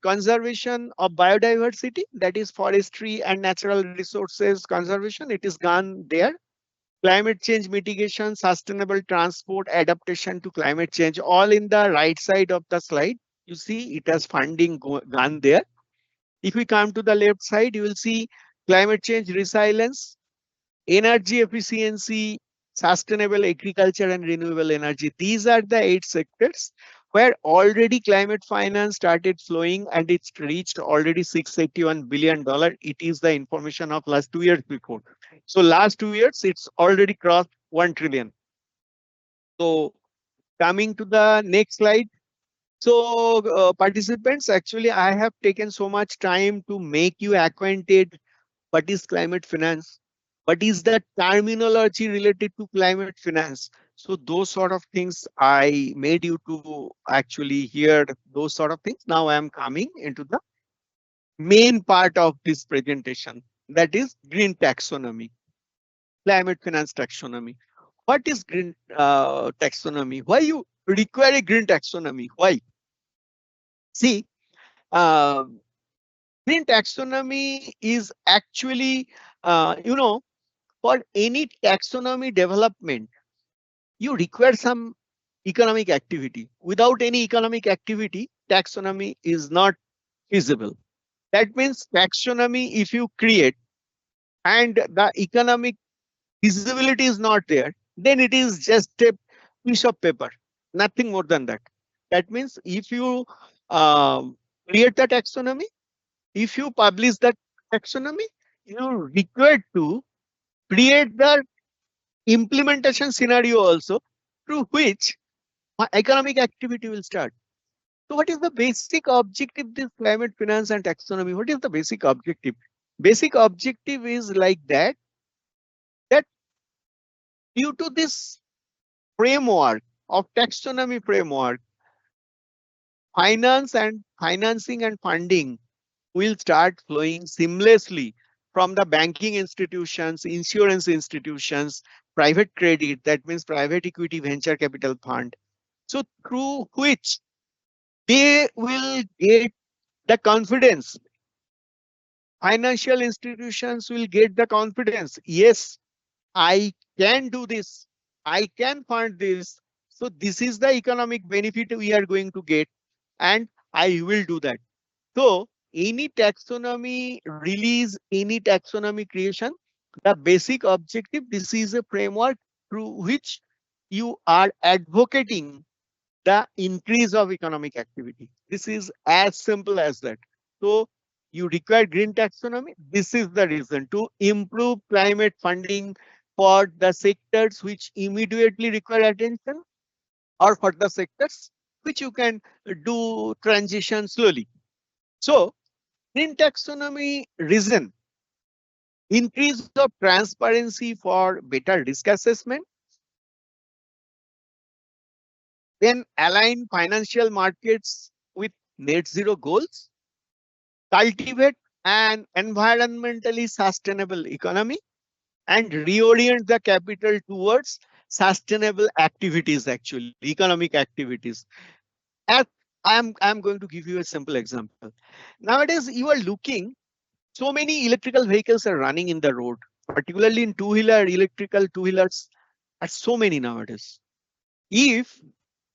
conservation of biodiversity, that is forestry and natural resources conservation. It is gone there. Climate change mitigation, sustainable transport, adaptation to climate change, all in the right side of the slide. You see it has funding gone there. If we come to the left side, you will see climate change resilience, energy efficiency, sustainable agriculture, and renewable energy. These are the 8 sectors where already climate finance started flowing, and it's reached already $681 billion. It is the information of last 2 years before. So last 2 years, it's already crossed 1 trillion. So coming to the next slide. So participants, actually, I have taken so much time to make you acquainted what is climate finance, what is the terminology related to climate finance. So those sort of things I made you to actually hear those sort of things. Now I am coming into the main part of this presentation, that is green taxonomy, climate finance taxonomy. What is green taxonomy? Why you require a green taxonomy? Why? See, uh, green taxonomy is actually, for any taxonomy development, you require some economic activity. Without any economic activity, taxonomy is not feasible. That means taxonomy, if you create and the economic feasibility is not there, then it is just a piece of paper, nothing more than that. That means if you um, create the taxonomy, if you publish that taxonomy, you require to create the implementation scenario also through which economic activity will start. So what is the basic objective this climate finance and taxonomy? What is the basic objective? Basic objective is like that due to this framework of taxonomy framework, finance and financing and funding will start flowing seamlessly from the banking institutions, insurance institutions, private credit, that means private equity venture capital fund. So through which they will get the confidence. Financial institutions will get the confidence. Yes, I can do this. I can fund this. So this is the economic benefit we are going to get, and I will do that. So any taxonomy release, any taxonomy creation, the basic objective, this is a framework through which you are advocating the increase of economic activity. This is as simple as that. So you require green taxonomy. This is the reason to improve climate funding for the sectors which immediately require attention, or for the sectors which you can do transition slowly. So green taxonomy reason: increase of transparency for better risk assessment, then align financial markets with net zero goals, cultivate an environmentally sustainable economy, and reorient the capital towards sustainable activities, actually economic activities. As I'm going to give you a simple example. Nowadays you are looking, so many electrical vehicles are running in the road, particularly in two-wheeler, electrical two-wheelers are so many nowadays. If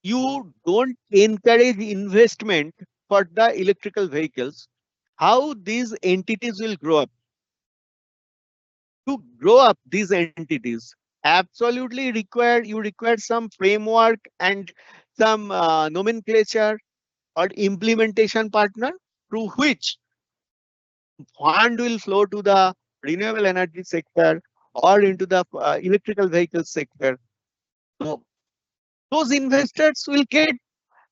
you don't encourage investment for the electrical vehicles, how these entities will grow up? To grow up these entities, absolutely require some framework and some nomenclature or implementation partner through which fund will flow to the renewable energy sector, or into the electrical vehicle sector. So those investors will get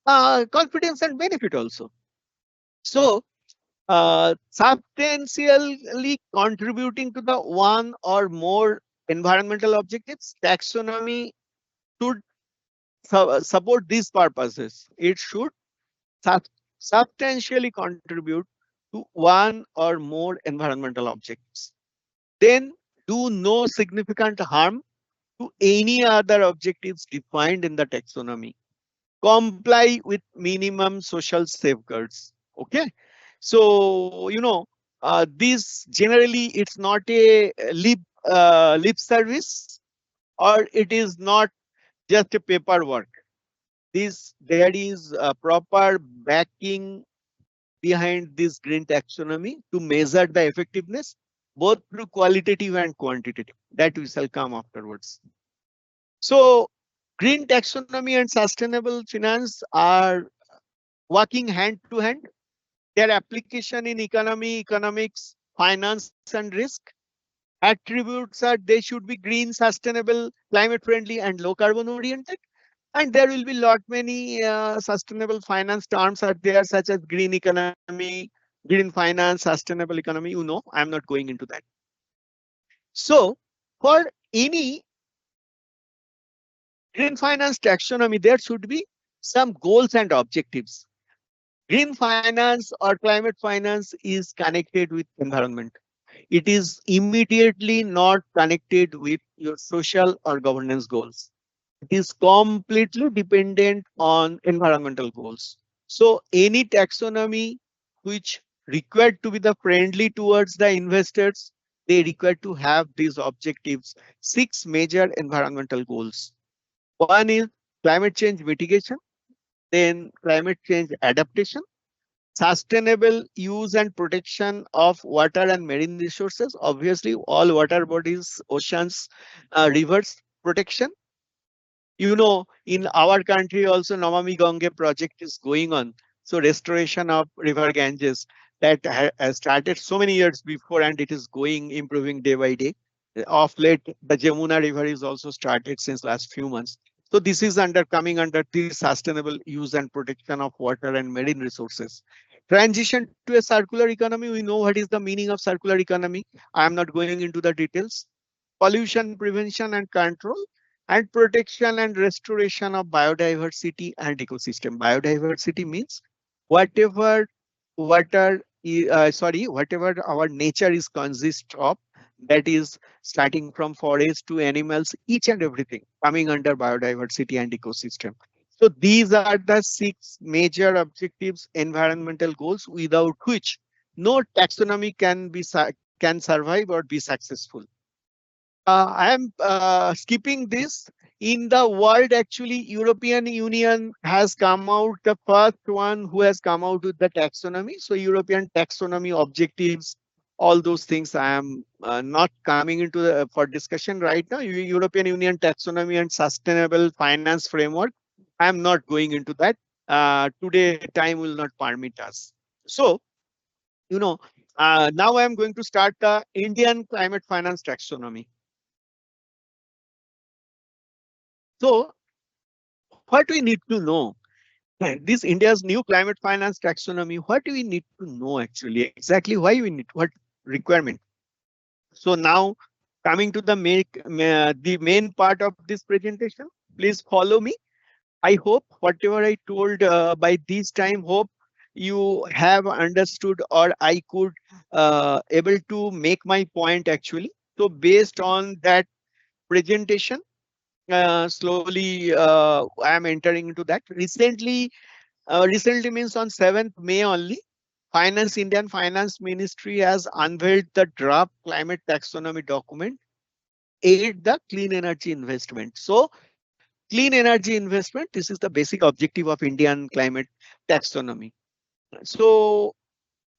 confidence and benefit also. So substantially contributing to the one or more environmental objectives, taxonomy should support these purposes. It should sub- substantially contribute to one or more environmental objectives. Then do no significant harm to any other objectives defined in the taxonomy. Comply with minimum social safeguards. Okay. So, this generally it's not a lip service, or it is not just a paperwork. There is a proper backing behind this green taxonomy to measure the effectiveness both through qualitative and quantitative. That we shall come afterwards. So green taxonomy and sustainable finance are working hand to hand. Their application in economy, economics, finance, and risk. Attributes are they should be green, sustainable, climate friendly, and low carbon oriented. And there will be lot many sustainable finance terms are there, such as green economy, green finance, sustainable economy. I'm not going into that. So for any green finance taxonomy, there should be some goals and objectives. Green finance or climate finance is connected with environment. It is immediately not connected with your social or governance goals. It is completely dependent on environmental goals. So any taxonomy which required to be the friendly towards the investors, they require to have these objectives, 6 major environmental goals. One is climate change mitigation, then climate change adaptation, sustainable use and protection of water and marine resources, obviously all water bodies, oceans, rivers protection. In our country also Namami Gange project is going on. So restoration of river Ganges that has started so many years before, and it is going improving day by day. Of late, the Jamuna River is also started since last few months. So this is coming under the sustainable use and protection of water and marine resources. Transition to a circular economy. We know what is the meaning of circular economy. I am not going into the details. Pollution prevention and control, and protection and restoration of biodiversity and ecosystem. Biodiversity means whatever whatever our nature is consist of, that is starting from forest to animals, each and everything coming under biodiversity and ecosystem. So these are the 6 major objectives, environmental goals, without which no taxonomy can survive or be successful. I am skipping this. In the world, actually, European Union has come out, the first one who has come out with the taxonomy. So European taxonomy objectives, all those things I am not coming into for discussion right now. European Union taxonomy and sustainable finance framework, I am not going into that. Today, time will not permit us. So, now I am going to start the Indian climate finance taxonomy. So what we need to know, this India's new climate finance taxonomy, what do we need to know actually, exactly why we need, what requirement? So now coming to the main part of this presentation, please follow me. I hope whatever I told by this time, hope you have understood, or I could able to make my point actually. So based on that presentation, slowly I am entering into that. Recently means on 7th May only, Indian Finance Ministry has unveiled the draft climate taxonomy document, aid the clean energy investment. So clean energy investment, this is the basic objective of Indian climate taxonomy. So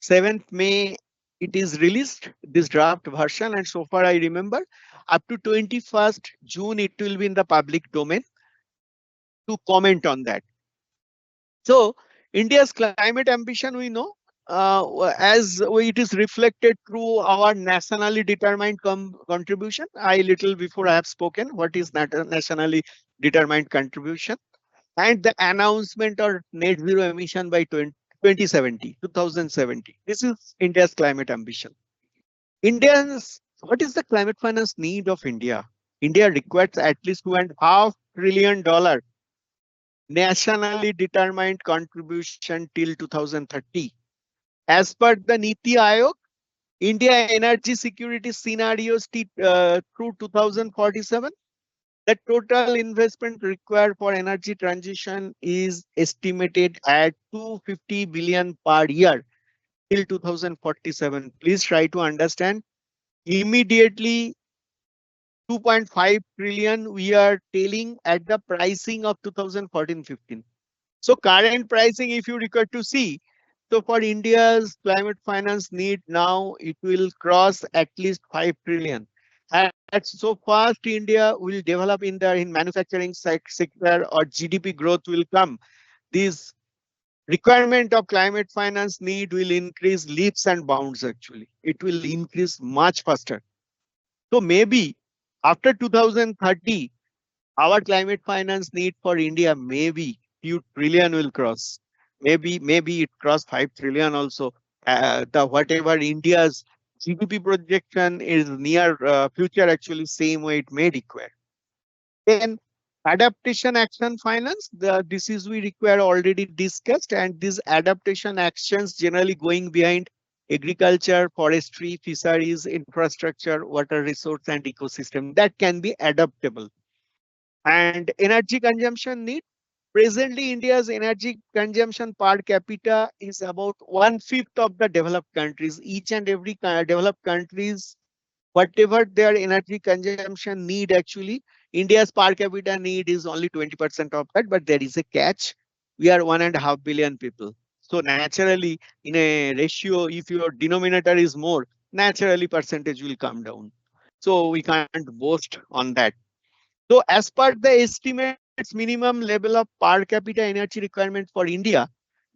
7th May, it is released, this draft version, and so far I remember, up to 21st June, it will be in the public domain to comment on that. So India's climate ambition, we know, it is reflected through our nationally determined contribution. I little before I have spoken what is nationally determined contribution, and the announcement of net zero emission by 2070. This is India's climate ambition. What is the climate finance need of India? India requires at least $2.5 trillion nationally determined contribution till 2030. As per the Niti Aayog, India energy security scenarios through 2047, the total investment required for energy transition is estimated at 250 billion per year till 2047. Please try to understand. Immediately 2.5 trillion we are telling at the pricing of 2014-15. So current pricing, if you record to see, so for India's climate finance need now, it will cross at least 5 trillion. And so fast India will develop in manufacturing sector or GDP growth will come. This requirement of climate finance need will increase leaps and bounds actually. It will increase much faster. So maybe after 2030, our climate finance need for India maybe few trillion will cross. Maybe it cross 5 trillion also. The whatever India's GDP projection is near future actually same way it may require. Then adaptation action finance, this is we require already discussed, and these adaptation actions generally going behind agriculture, forestry, fisheries, infrastructure, water resource and ecosystem that can be adaptable. And energy consumption need. Presently, India's energy consumption per capita is about 1/5 of the developed countries. Each and every developed countries, whatever their energy consumption need actually, India's per capita need is only 20% of that, but there is a catch. We are 1.5 billion people. So naturally, in a ratio, if your denominator is more, naturally percentage will come down. So we can't boast on that. So as per the estimates, minimum level of per capita energy requirement for India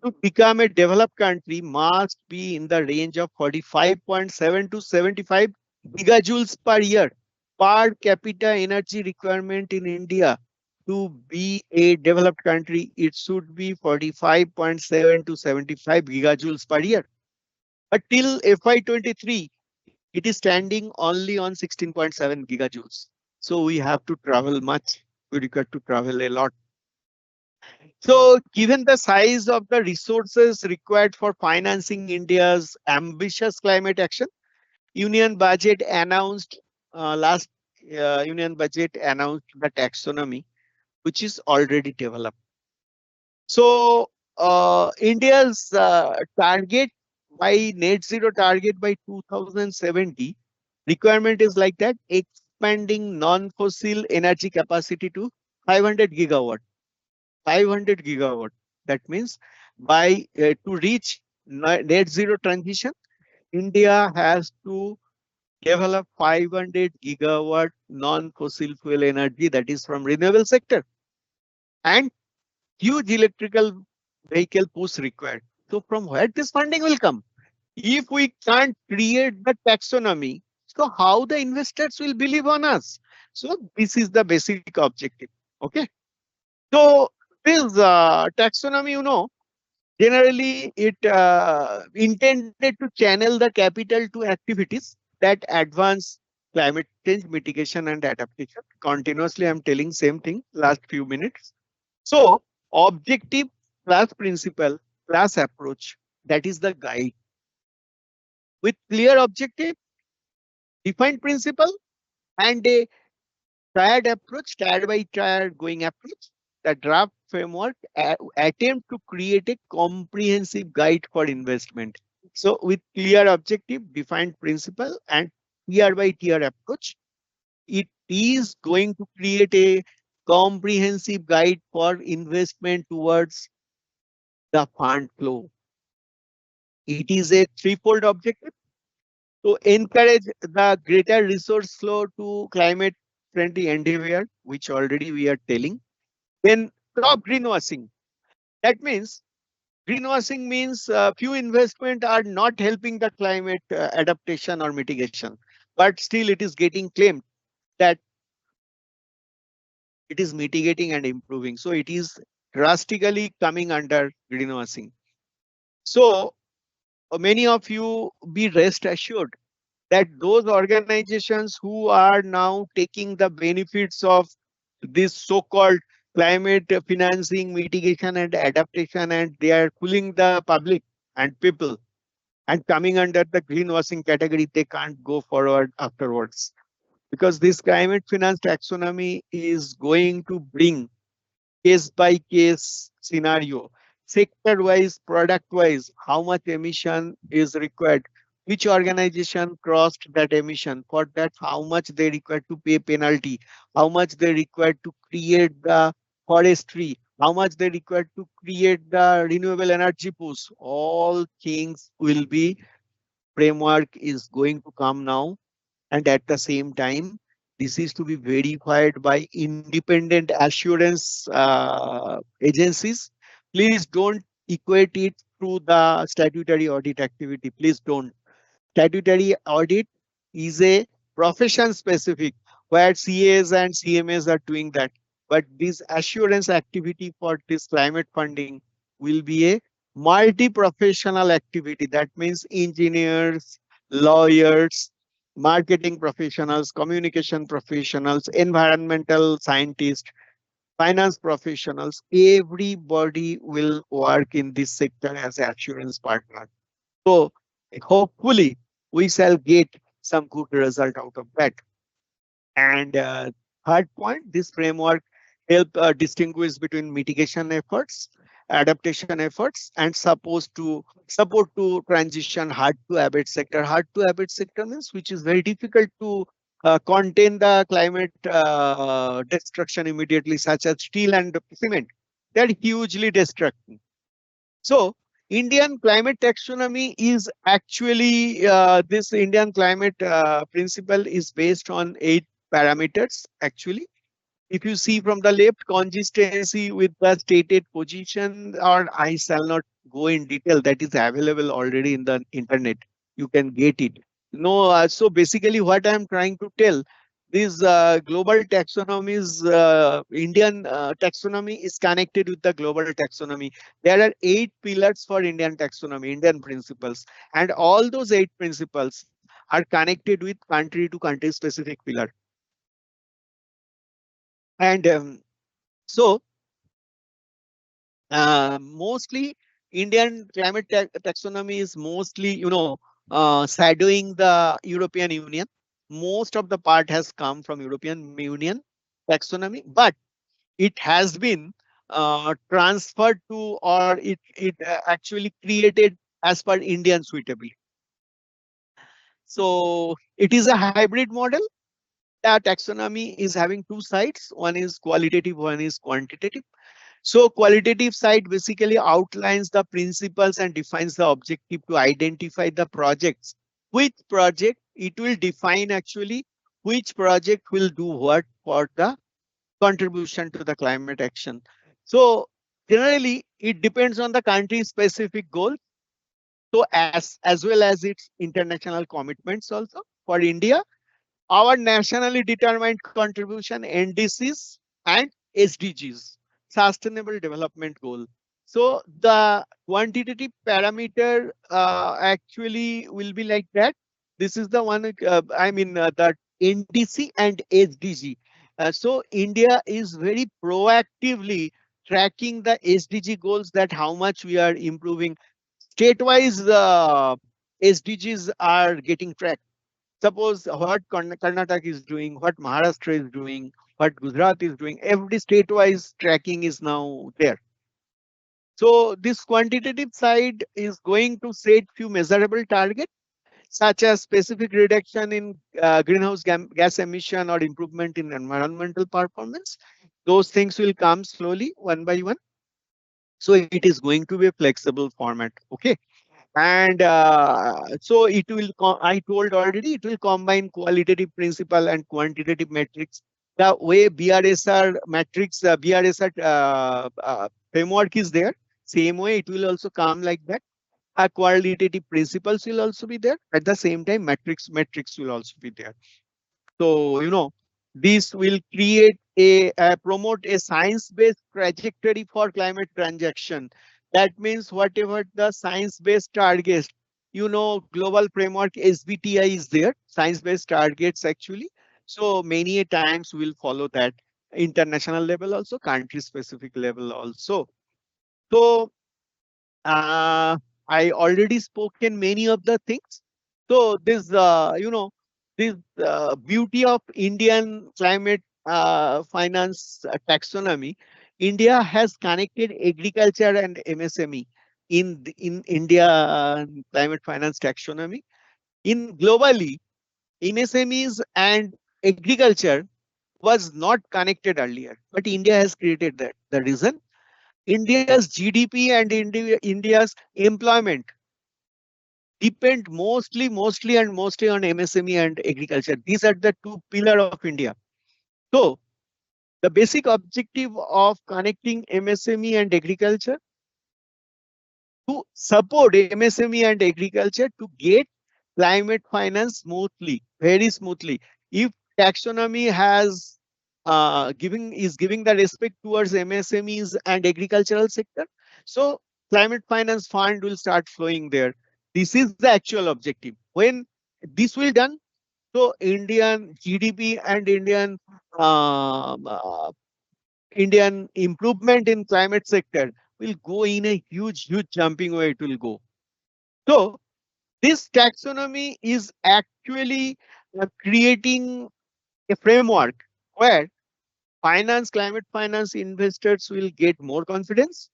to become a developed country must be in the range of 45.7 to 75 gigajoules per year. Per capita energy requirement in India to be a developed country, it should be 45.7 to 75 gigajoules per year. But till FY23, it is standing only on 16.7 gigajoules. So we have to travel much. We require to travel a lot. So given the size of the resources required for financing India's ambitious climate action, Union Budget announced last Union Budget announced the taxonomy, which is already developed. So India's target by net zero target by 2070 requirement is like that, expanding non-fossil energy capacity to 500 gigawatt. 500 gigawatt. That means by to reach net zero transition, India has to develop 500 gigawatt non-fossil fuel energy that is from renewable sector, and huge electrical vehicle push required. So from where this funding will come? If we can't create the taxonomy, so how the investors will believe on us? So this is the basic objective. Okay. So this taxonomy, generally it intended to channel the capital to activities that advance climate change mitigation and adaptation. Continuously, I'm telling same thing last few minutes. So objective plus principle plus approach, that is the guide. With clear objective, defined principle, and a tired by tired going approach, the draft framework attempt to create a comprehensive guide for investment. So with clear objective, defined principle, and tier by tier approach, it is going to create a comprehensive guide for investment towards the fund flow. It is a threefold objective to encourage the greater resource flow to climate friendly endeavor, which already we are telling. Then stop greenwashing. That means Greenwashing means few investment are not helping the climate adaptation or mitigation, but still it is getting claimed that it is mitigating and improving. So it is drastically coming under greenwashing. So many of you be rest assured that those organizations who are now taking the benefits of this so-called climate financing, mitigation and adaptation, and they are fooling the public and people and coming under the greenwashing category, they can't go forward afterwards. Because this climate finance taxonomy is going to bring case by case scenario, sector wise, product wise, how much emission is required, which organization crossed that emission, for that how much they require to pay penalty, how much they require to create the forestry, how much they require to create the renewable energy push. All things will be, framework is going to come now, and at the same time this is to be verified by independent assurance agencies. Please don't equate it to the statutory audit activity. Please don't. Statutory audit is a profession specific where CAs and CMAs are doing that. But this assurance activity for this climate funding will be a multi-professional activity. That means engineers, lawyers, marketing professionals, communication professionals, environmental scientists, finance professionals. Everybody will work in this sector as assurance partner. So hopefully we shall get some good result out of that. And third point, this framework help distinguish between mitigation efforts, adaptation efforts, and support to transition hard to abate sector. Hard to abate sector means which is very difficult to contain the climate destruction immediately, such as steel and cement. They are hugely destructive. So Indian climate taxonomy is actually this Indian climate principle is based on 8 parameters. Actually, if you see from the left, consistency with the stated position, or I shall not go in detail. That is available already in the internet. You can get it. No, so basically, what I am trying to tell, this global taxonomies, Indian taxonomy is connected with the global taxonomy. There are 8 pillars for Indian taxonomy, Indian principles, and all those 8 principles are connected with country to country specific pillar. And so mostly Indian climate taxonomy is mostly, shadowing the European Union. Most of the part has come from European Union taxonomy, but it has been transferred to, or it actually created as per Indian suitability. So it is a hybrid model. The taxonomy is having two sides. One is qualitative, one is quantitative. So qualitative side basically outlines the principles and defines the objective to identify the projects. With project, it will define actually which project will do what for the contribution to the climate action. So generally, it depends on the country's specific goal. So as well as its international commitments also. For India, our nationally determined contribution, NDCs and SDGs, Sustainable Development Goal. So the quantitative parameter actually will be like that. This is the one, the NDC and SDG. So India is very proactively tracking the SDG goals, that how much we are improving. State-wise, SDGs are getting tracked. Suppose what Karnataka is doing, what Maharashtra is doing, what Gujarat is doing, every state-wise tracking is now there. So this quantitative side is going to set few measurable targets, such as specific reduction in greenhouse gas emission or improvement in environmental performance. Those things will come slowly, one by one. So it is going to be a flexible format. Okay. And so it will, I told already, it will combine qualitative principle and quantitative metrics. The way BRSR matrix, BRSR framework is there. same way it will also come like that. Qualitative principles will also be there. At the same time, metrics will also be there. So, this will create promote a science-based trajectory for climate transaction. That means whatever the science-based targets, global framework SBTI is there, science-based targets actually. So many a times we'll follow that international level also, country-specific level also. So I already spoken many of the things. So this beauty of Indian climate finance taxonomy. India has connected agriculture and MSME in India climate finance taxonomy. In globally, MSMEs and agriculture was not connected earlier, but India has created that. The reason India's GDP and India's employment depend mostly on MSME and agriculture. These are the two pillars of India. So the basic objective of connecting MSME and agriculture to support MSME and agriculture to get climate finance smoothly, very smoothly. If taxonomy has giving the respect towards MSMEs and agricultural sector, so climate finance fund will start flowing there. This is the actual objective. When this will done, so Indian GDP and Indian improvement in climate sector will go in a huge jumping way. It will go. So this taxonomy is actually creating a framework where climate finance investors will get more confidence.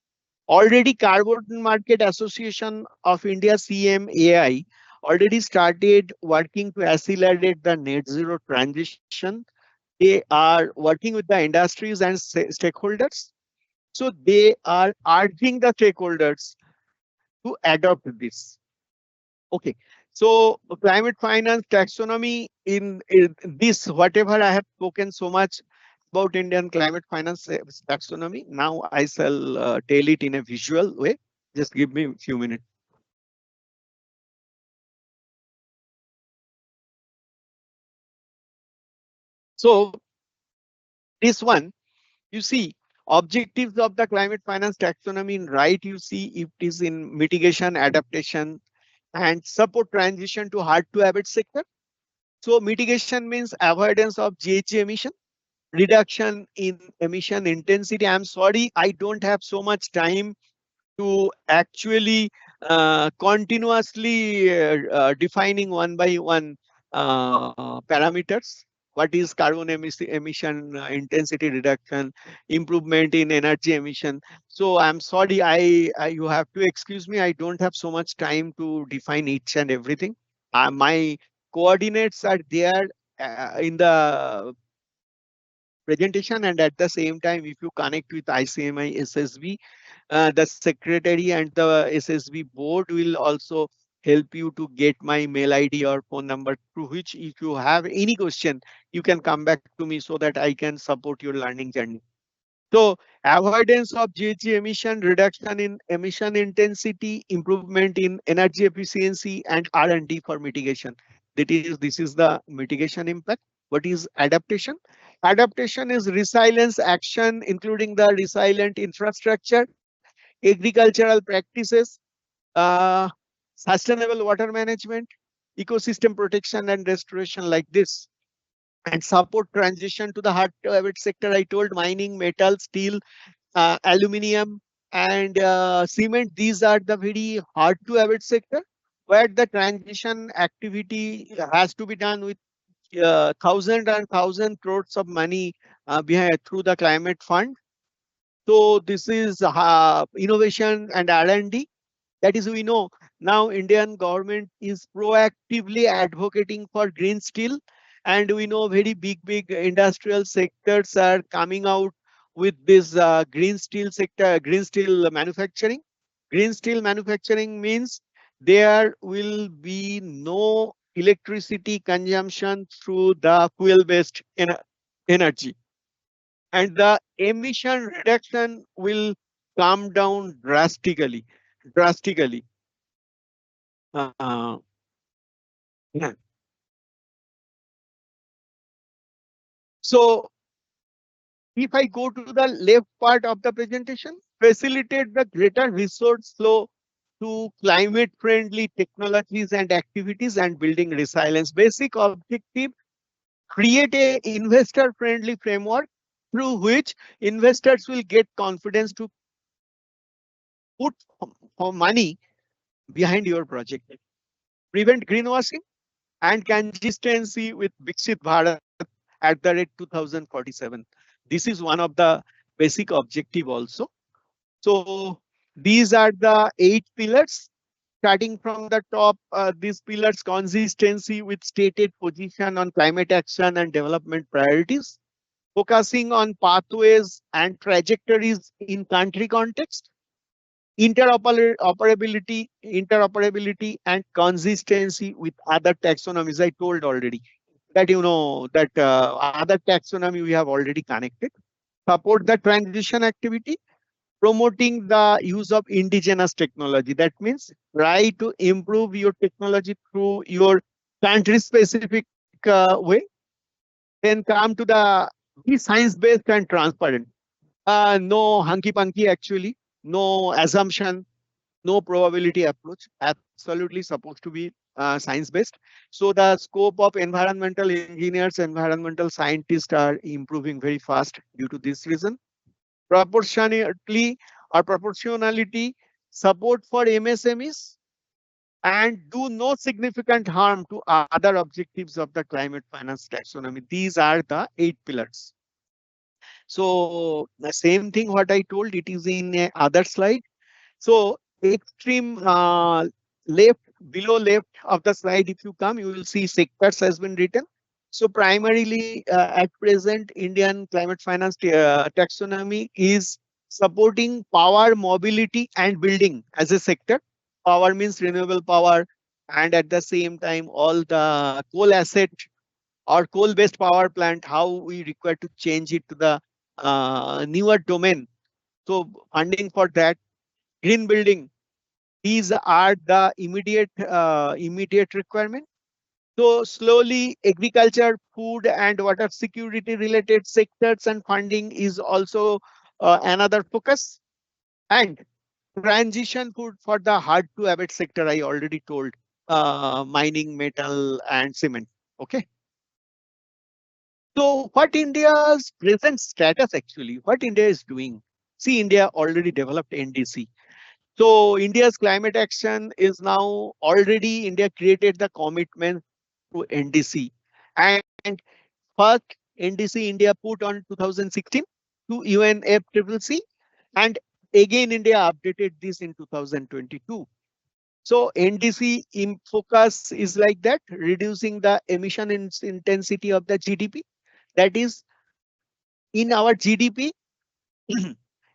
Already Carbon Market Association of India CMAI already started working to accelerate the net zero transition. They are working with the industries and stakeholders. So they are urging the stakeholders to adopt this. Okay. So climate finance taxonomy in this, whatever I have spoken so much about Indian climate finance taxonomy, now I shall tell it in a visual way. Just give me a few minutes. So this one, you see, objectives of the climate finance taxonomy in right, you see it is in mitigation, adaptation, and support transition to hard to abate sector. So mitigation means avoidance of GHG emission, reduction in emission intensity. I'm sorry, I don't have so much time to actually continuously defining one by one parameters. What is carbon emission intensity reduction, improvement in energy emission? So I'm sorry, you have to excuse me. I don't have so much time to define each and everything. My coordinates are there in the presentation, and at the same time, if you connect with ICMI SSB, the secretary and the SSB board will also help you to get my mail ID or phone number, through which if you have any question, you can come back to me so that I can support your learning journey. So avoidance of GHG emission, reduction in emission intensity, improvement in energy efficiency, and R&D for mitigation. This is the mitigation impact. What is adaptation? Adaptation is resilience action, including the resilient infrastructure, agricultural practices, uh, sustainable water management, ecosystem protection and restoration like this, and support transition to the hard to abate sector. I told mining, metal, steel, aluminium, and cement. These are the very hard to abate sector where the transition activity has to be done with thousand crores of money behind through the climate fund. So this is innovation and R&D. That is, we know now Indian government is proactively advocating for green steel, and we know very big industrial sectors are coming out with this green steel sector, green steel manufacturing. Green steel manufacturing means there will be no electricity consumption through the fuel-based energy, and the emission reduction will come down drastically, drastically. Uh, yeah. So if I go to the left part of the presentation, facilitate the greater resource flow to climate friendly technologies and activities and building resilience. Basic objective: create a investor friendly framework through which investors will get confidence to put money behind your project. Prevent greenwashing and consistency with Viksit Bharat at the rate 2047. This is one of the basic objective also. So these are the 8 pillars. Starting from the top, these pillars: consistency with stated position on climate action and development priorities, focusing on pathways and trajectories in country context, interoperability and consistency with other taxonomies. I told already that that other taxonomy we have already connected. Support the transition activity, promoting the use of indigenous technology. That means try to improve your technology through your country specific way. Then come to the be science based and transparent. No hunky punky actually, no assumption, no probability approach. Absolutely supposed to be science based. So the scope of environmental engineers, environmental scientists are improving very fast due to this reason. Proportionately or proportionality, support for MSMEs, and do no significant harm to other objectives of the climate finance taxonomy. These are the 8 pillars. So the same thing what I told, it is in a other slide. So extreme left, below left of the slide, if you come, you will see sectors has been written. So primarily at present, Indian climate finance taxonomy is supporting power, mobility and building as a sector. Power means renewable power, and at the same time, all the coal asset or coal-based power plant, how we require to change it to the newer domain. So funding for that, green building, these are the immediate requirement. So slowly, agriculture, food, and water security related sectors and funding is also another focus. And transition food for the hard to abate sector, I already told, mining, metal, and cement. Okay. So what India's present status actually, what India is doing? See, India already developed NDC. So India's climate action is now already India created the commitment to NDC. And first NDC India put on 2016 to UNFCCC, and again India updated this in 2022. So NDC in focus is like that, reducing the emission intensity of the GDP. That is, in our GDP,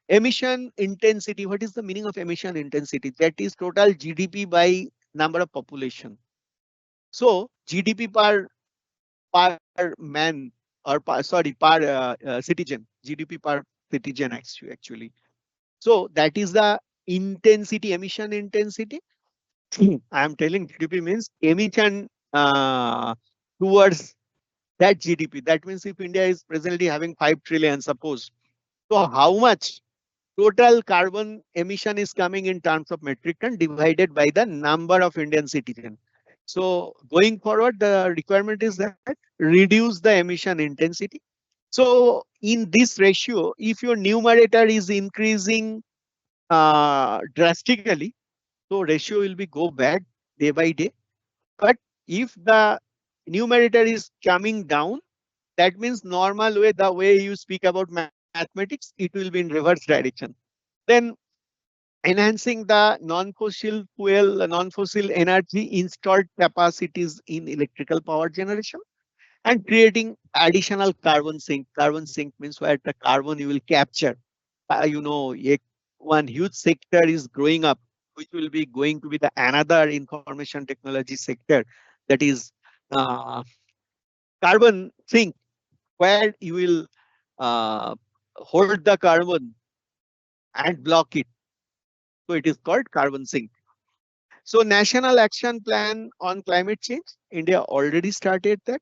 emission intensity. What is the meaning of emission intensity? That is total GDP by number of population. So GDP per man, or sorry, per citizen. GDP per citizen actually. So that is the intensity, emission intensity. I am telling GDP means emission towards that GDP. That means if India is presently having 5 trillion, suppose, so how much total carbon emission is coming in terms of metric ton divided by the number of Indian citizens. So going forward, the requirement is that reduce the emission intensity. So in this ratio, if your numerator is increasing drastically, so ratio will be go bad day by day. But if the numerator is coming down, that means normal way, the way you speak about mathematics, it will be in reverse direction. Then enhancing the non-fossil fuel, non-fossil energy installed capacities in electrical power generation, and creating additional carbon sink. Carbon sink means where the carbon you will capture. One huge sector is growing up, which will be going to be the another information technology sector, that is uh, carbon sink, where you will uh, hold the carbon and block it. So it is called carbon sink. So National Action Plan on Climate Change, India already started that.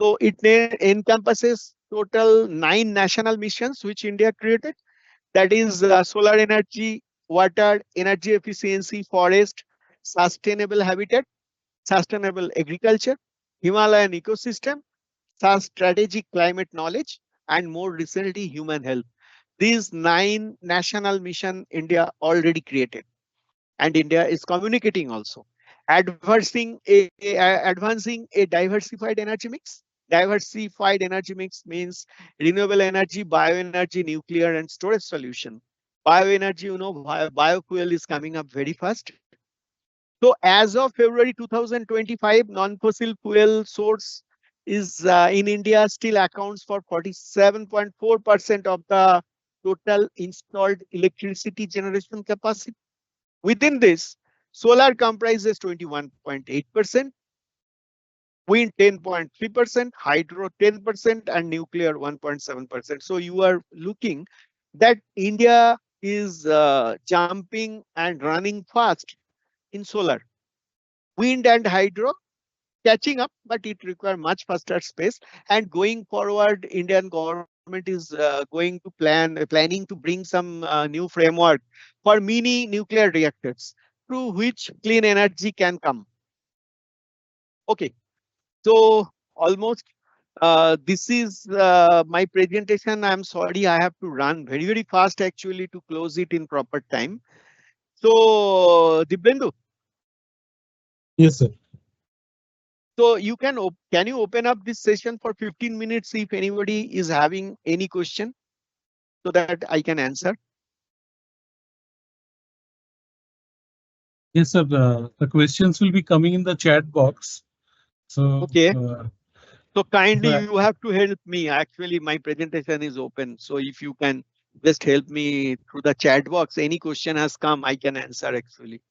So it encompasses total 9 national missions which India created. That is solar energy, water, energy efficiency, forest, sustainable habitat, sustainable agriculture, Himalayan ecosystem, strategic climate knowledge, and more recently human health. These 9 national mission India already created, and India is communicating also. Advancing a diversified energy mix. Diversified energy mix means renewable energy, bioenergy, nuclear, and storage solution. Bioenergy, biofuel is coming up very fast. So as of February 2025, non-fossil fuel source is in India still accounts for 47.4% of the total installed electricity generation capacity. Within this, solar comprises 21.8%, wind 10.3%, hydro 10%, and nuclear 1.7%. So you are looking that India is jumping and running fast in solar. Wind and hydro catching up, but it requires much faster space. And going forward, Indian government is going to planning to bring some new framework for mini nuclear reactors through which clean energy can come. Okay, so almost this is my presentation. I'm sorry, I have to run very fast actually to close it in proper time. So Dibyendu, Yes, sir. so you can you open up this session for 15 minutes if anybody is having any question so that I can answer. Yes, sir. The questions will be coming in the chat box. So, Okay. So kindly I- you have to help me. Actually, my presentation is open. So if you can just help me through the chat box, any question has come, I can answer actually.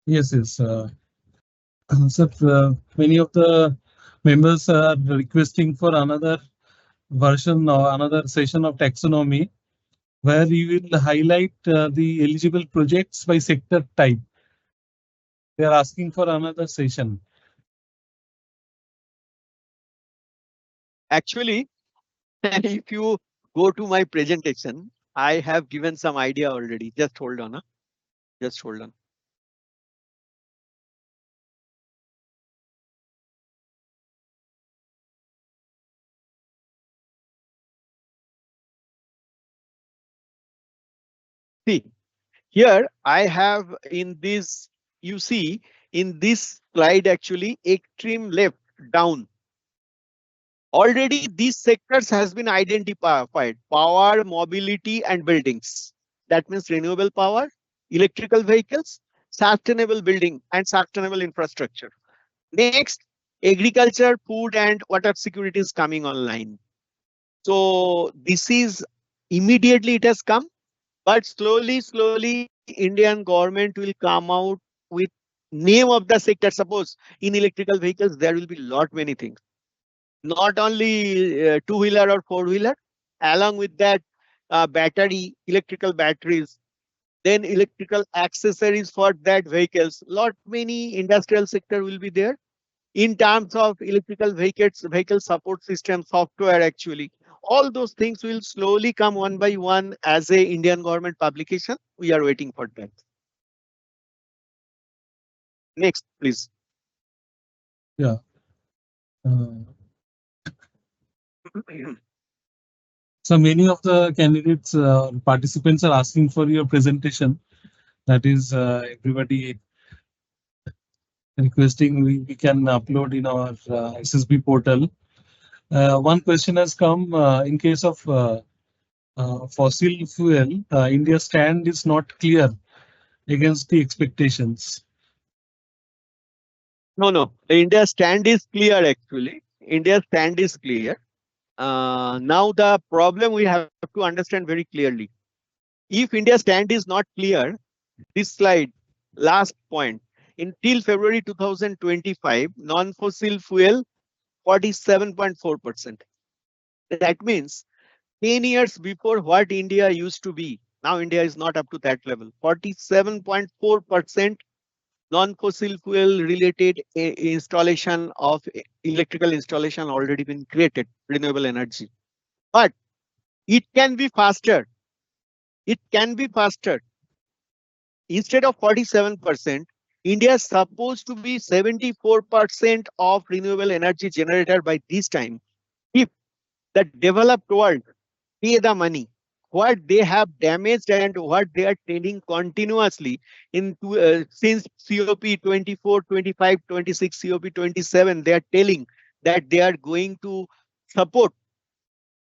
yes, yes. Sir, many of the members are requesting for another version or another session of taxonomy where you will highlight the eligible projects by sector type. They are asking for another session. Actually, if you go to my presentation, I have given some idea already. Just hold on. Huh? Just hold on. See, here I have in this, you see in this slide actually extreme left down. Already these sectors has been identified: power, mobility, and buildings. That means renewable power, electrical vehicles, sustainable building, and sustainable infrastructure. Next, agriculture, food, and water security is coming online. So this is immediately it has come, but slowly, Indian government will come out with name of the sector. Suppose in electrical vehicles, there will be lot many things, not only two-wheeler or four-wheeler, along with that electrical batteries, then electrical accessories for that vehicles. Lot many industrial sector will be there in terms of electrical vehicles, vehicle support system, software actually. All those things will slowly come one by one as a Indian government publication. We are waiting for that. Next, please. Yeah. Uh, so many of the candidates, participants are asking for your presentation. That is, everybody requesting we can upload in our SSB portal. One question has come in case of fossil fuel, India's stand is not clear against the expectations. No. India stand is clear actually. India stand is clear. Now the problem we have to understand very clearly. If India stand is not clear, this slide, last point, until February 2025, non-fossil fuel 47.4%. That means 10 years before what India used to be, Now India is not up to that level. 47.4% non-fossil fuel related installation of electrical installation already been created, renewable energy. But it can be faster. It can be faster. Instead of 47%, India is supposed to be 74% of renewable energy generated by this time. If the developed world pay the money, what they have damaged and what they are telling continuously since COP 24, 25, 26, COP 27, they are telling that they are going to support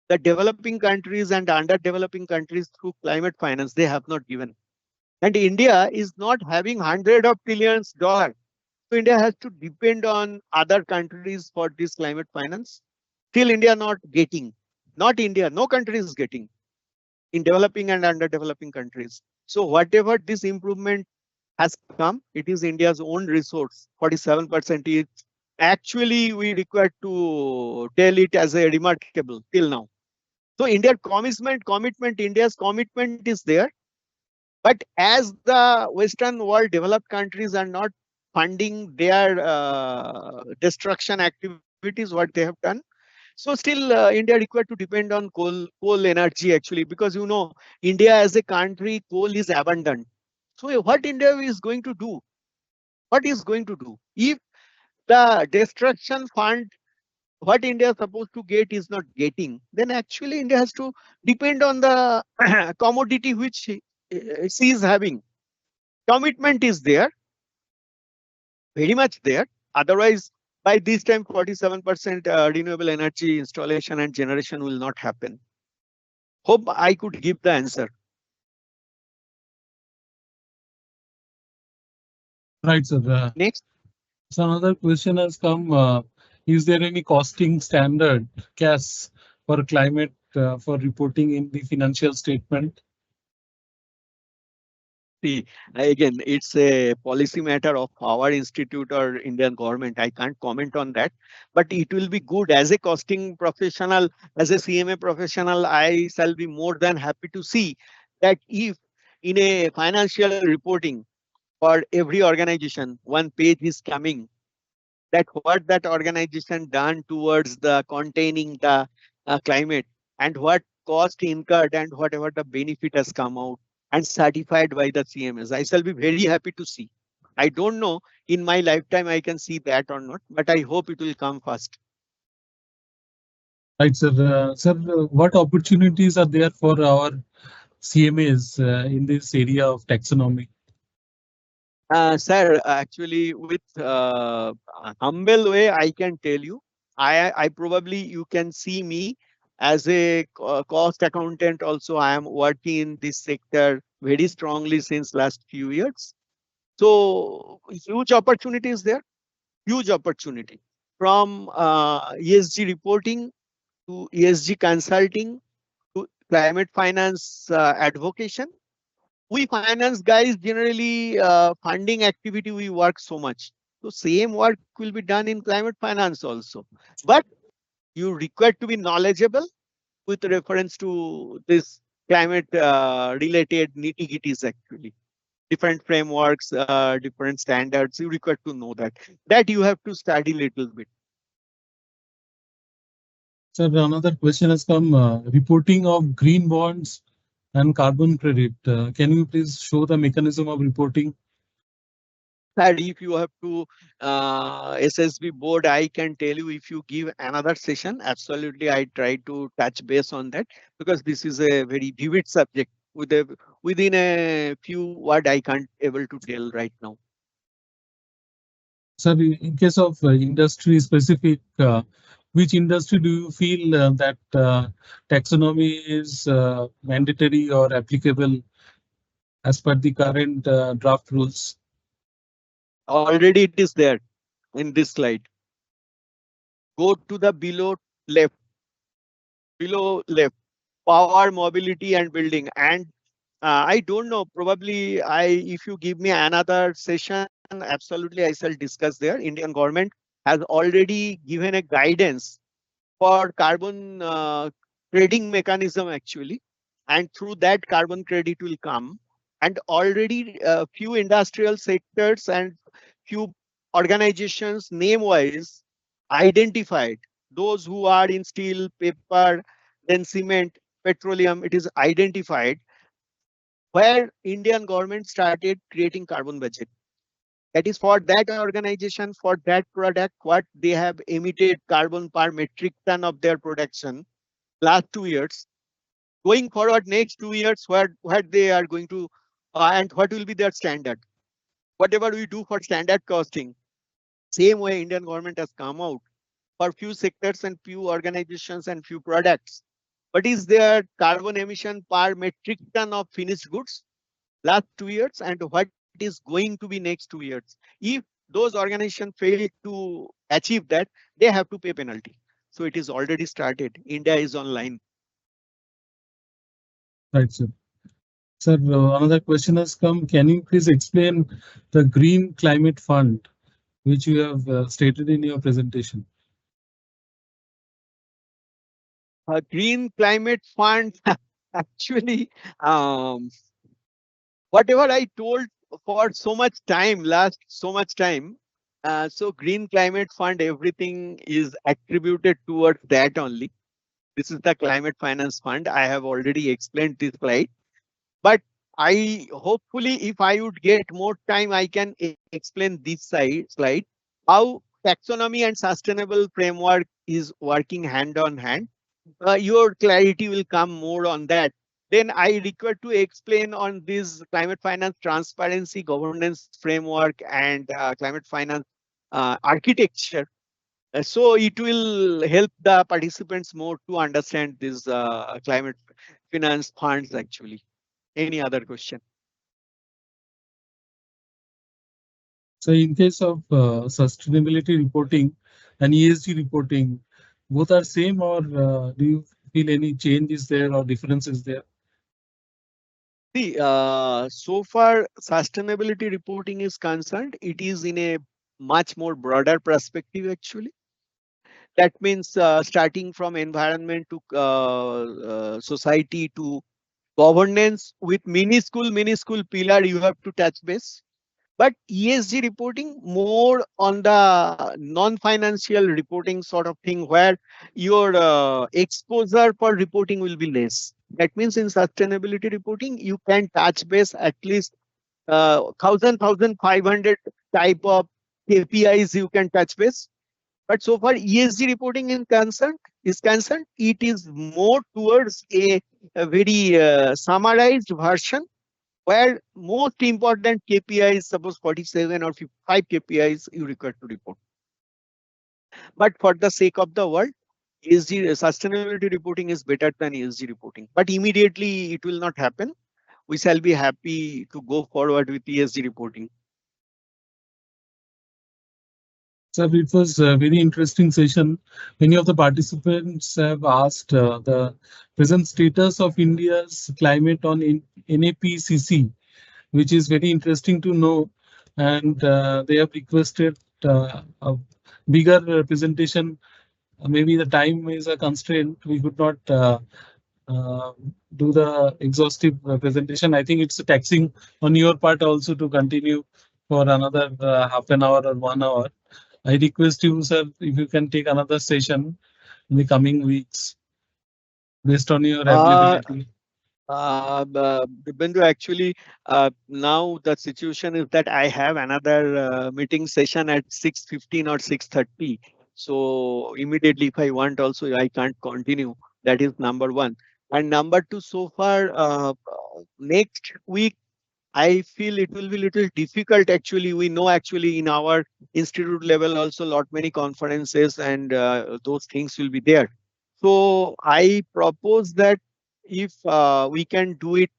the developing countries and underdeveloping countries through climate finance. They have not given. And India is not having hundred of trillions dollars. So India has to depend on other countries for this climate finance. Still India not getting. Not India, no country is getting in developing and underdeveloping countries. So whatever this improvement has come, it is India's own resource. 47% is actually we require to tell it as a remarkable till now. So India's commitment is there. But as the Western world developed countries are not funding their destruction activities, what they have done. So still India required to depend on coal energy actually, because India as a country, coal is abundant. So what India is going to do? What is going to do? If the destruction fund, what India is supposed to get is not getting, then actually India has to depend on the commodity which she is having. Commitment is there, very much there. Otherwise, by this time, 47% renewable energy installation and generation will not happen. Hope I could give the answer. Right, sir. Next. So another question has come. Is there any costing standard, CAS, for climate for reporting in the financial statement? See, again, it's a policy matter of our institute or Indian government. I can't comment on that, but it will be good as a costing professional, as a CMA professional. I shall be more than happy to see that if in a financial reporting for every organization, one page is coming, that what that organization done towards the containing the climate, and what cost incurred and whatever the benefit has come out and certified by the CMS. I shall be very happy to see. I don't know in my lifetime I can see that or not, but I hope it will come fast. Right, sir. Sir, what opportunities are there for our CMAs in this area of taxonomy? Sir, actually, with humble way, I can tell you, I probably you can see me as a cost accountant. Also, I am working in this sector very strongly since last few years. So huge opportunity is there, huge opportunity from ESG reporting to ESG consulting to climate finance advocation. We finance guys generally funding activity, we work so much. So same work will be done in climate finance also. But you require to be knowledgeable with reference to this climate related nitty-gritties actually. Different frameworks, different standards, you require to know that. That you have to study little bit. Sir, another question has come. Reporting of green bonds and carbon credit. Can you please show the mechanism of reporting? And if you have to SSB board, I can tell you if you give another session, absolutely I try to touch base on that, because this is a very vivid subject within a few word I can't able to tell right now. Sir, in case of industry specific, which industry do you feel that taxonomy is mandatory or applicable as per the current draft rules? Already it is there in this slide. Go to the left, below left, power, mobility and building. And I don't know, probably if you give me another session, absolutely I shall discuss there. Indian government has already given a guidance for carbon trading mechanism actually. and through that carbon credit will come. And already few industrial sectors and few organizations name wise identified those who are in steel, paper, then cement, petroleum. It is identified where Indian government started creating carbon budget. That is for that organization, for that product, what they have emitted carbon per metric ton of their production last 2 years. Going forward, next 2 years, what they are going to, and what will be their standard. Whatever we do for standard costing, same way Indian government has come out for few sectors and few organizations and few products. What is their carbon emission per metric ton of finished goods last 2 years, and what is going to be next 2 years? If those organizations fail to achieve that, they have to pay penalty. So it is already started. India is online. Right, sir. Sir, another question has come. Can you please explain the Green Climate Fund, which you have stated in your presentation? Green Climate Fund, actually, um, whatever I told for so much time, last so much time. So Green Climate Fund, everything is attributed towards that only. This is the Climate Finance Fund. I have already explained this slide. But I hopefully, if I would get more time, I can explain this slide how taxonomy and sustainable framework is working hand on hand. Your clarity will come more on that. Then I require to explain on this climate finance transparency governance framework and climate finance architecture. So it will help the participants more to understand this climate finance funds actually. Any other question? So in case of sustainability reporting and ESG reporting, both are same, or do you feel any changes there or differences there? See, so far sustainability reporting is concerned, it is in a much more broader perspective actually. That means starting from environment to society to governance with minuscule pillar you have to touch base. But ESG reporting more on the non-financial reporting sort of thing where your exposure for reporting will be less. That means in sustainability reporting, you can touch base at least 1,500 type of KPIs you can touch base. But so far ESG reporting is concerned, it is more towards a very summarized version where most important KPIs, suppose 47 or 55 KPIs you require to report. But for the sake of the world, ESG sustainability reporting is better than ESG reporting. But immediately it will not happen. We shall be happy to go forward with ESG reporting. Sir, it was a very interesting session. Many of the participants have asked the present status of India's climate on NAPCC, which is very interesting to know. And they have requested a bigger presentation. Maybe the time is a constraint. We could not uh, do the exhaustive presentation. I think it's taxing on your part also to continue for another half an hour or 1 hour. I request you, sir, if you can take another session in the coming weeks based on your Uh, availability. Bindu, actually, now the situation is that I have another meeting session at 6:15 or 6:30. So immediately, if I want also, I can't continue. That is number one. And number two, so far, next week, I feel it will be little difficult actually. We know actually in our institute level also lot many conferences and those things will be there. So I propose that if we can do it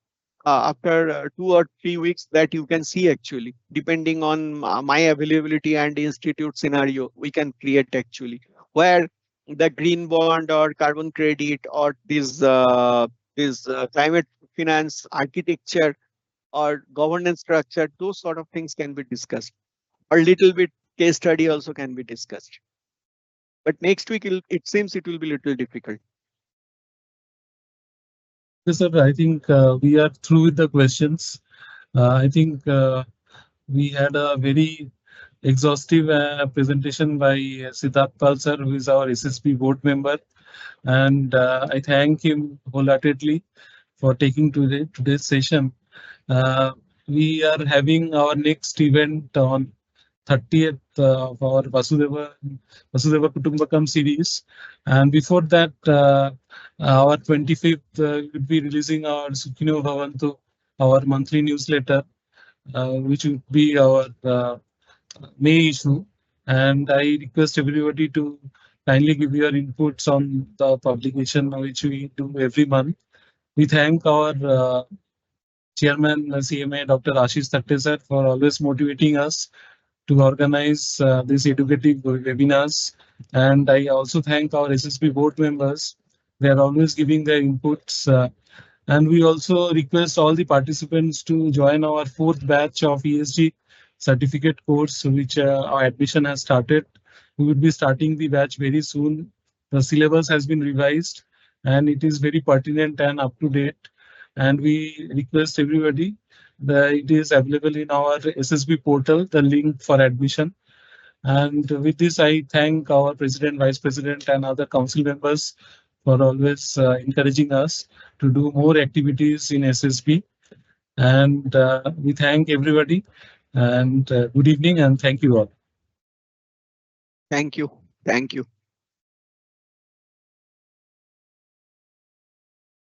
after 2 or 3 weeks, that you can see actually depending on my availability and institute scenario, we can create actually where the green bond or carbon credit or this climate finance architecture or governance structure, those sort of things can be discussed. Or little bit case study also can be discussed. But next week, it seems it will be little difficult. Yes, sir. I think we are through with the questions. I think we had a very exhaustive presentation by Siddharth Pal sir, who is our SSP board member, and I thank him wholeheartedly for taking today's session. Uh, we are having our next event on 30th of our Vasudeva Kutumbakam series, and before that, our 25th will be releasing our Sukhino Bhavantu, our monthly newsletter, which would be our May issue. And I request everybody to kindly give your inputs on the publication which we do every month. We thank our Chairman CMA Dr. Ashish Thatte sir for always motivating us to organize these educative webinars. And I also thank our SSB board members. They are always giving their inputs. And we also request all the participants to join our fourth batch of ESG certificate course, which our admission has started. We will be starting the batch very soon. The syllabus has been revised and it is very pertinent and up to date. And we request everybody that it is available in our SSB portal, the link for admission. And with this, I thank our president, vice president, and other council members for always encouraging us to do more activities in SSB. And we thank everybody. And good evening, and thank you all. Thank you. Thank you.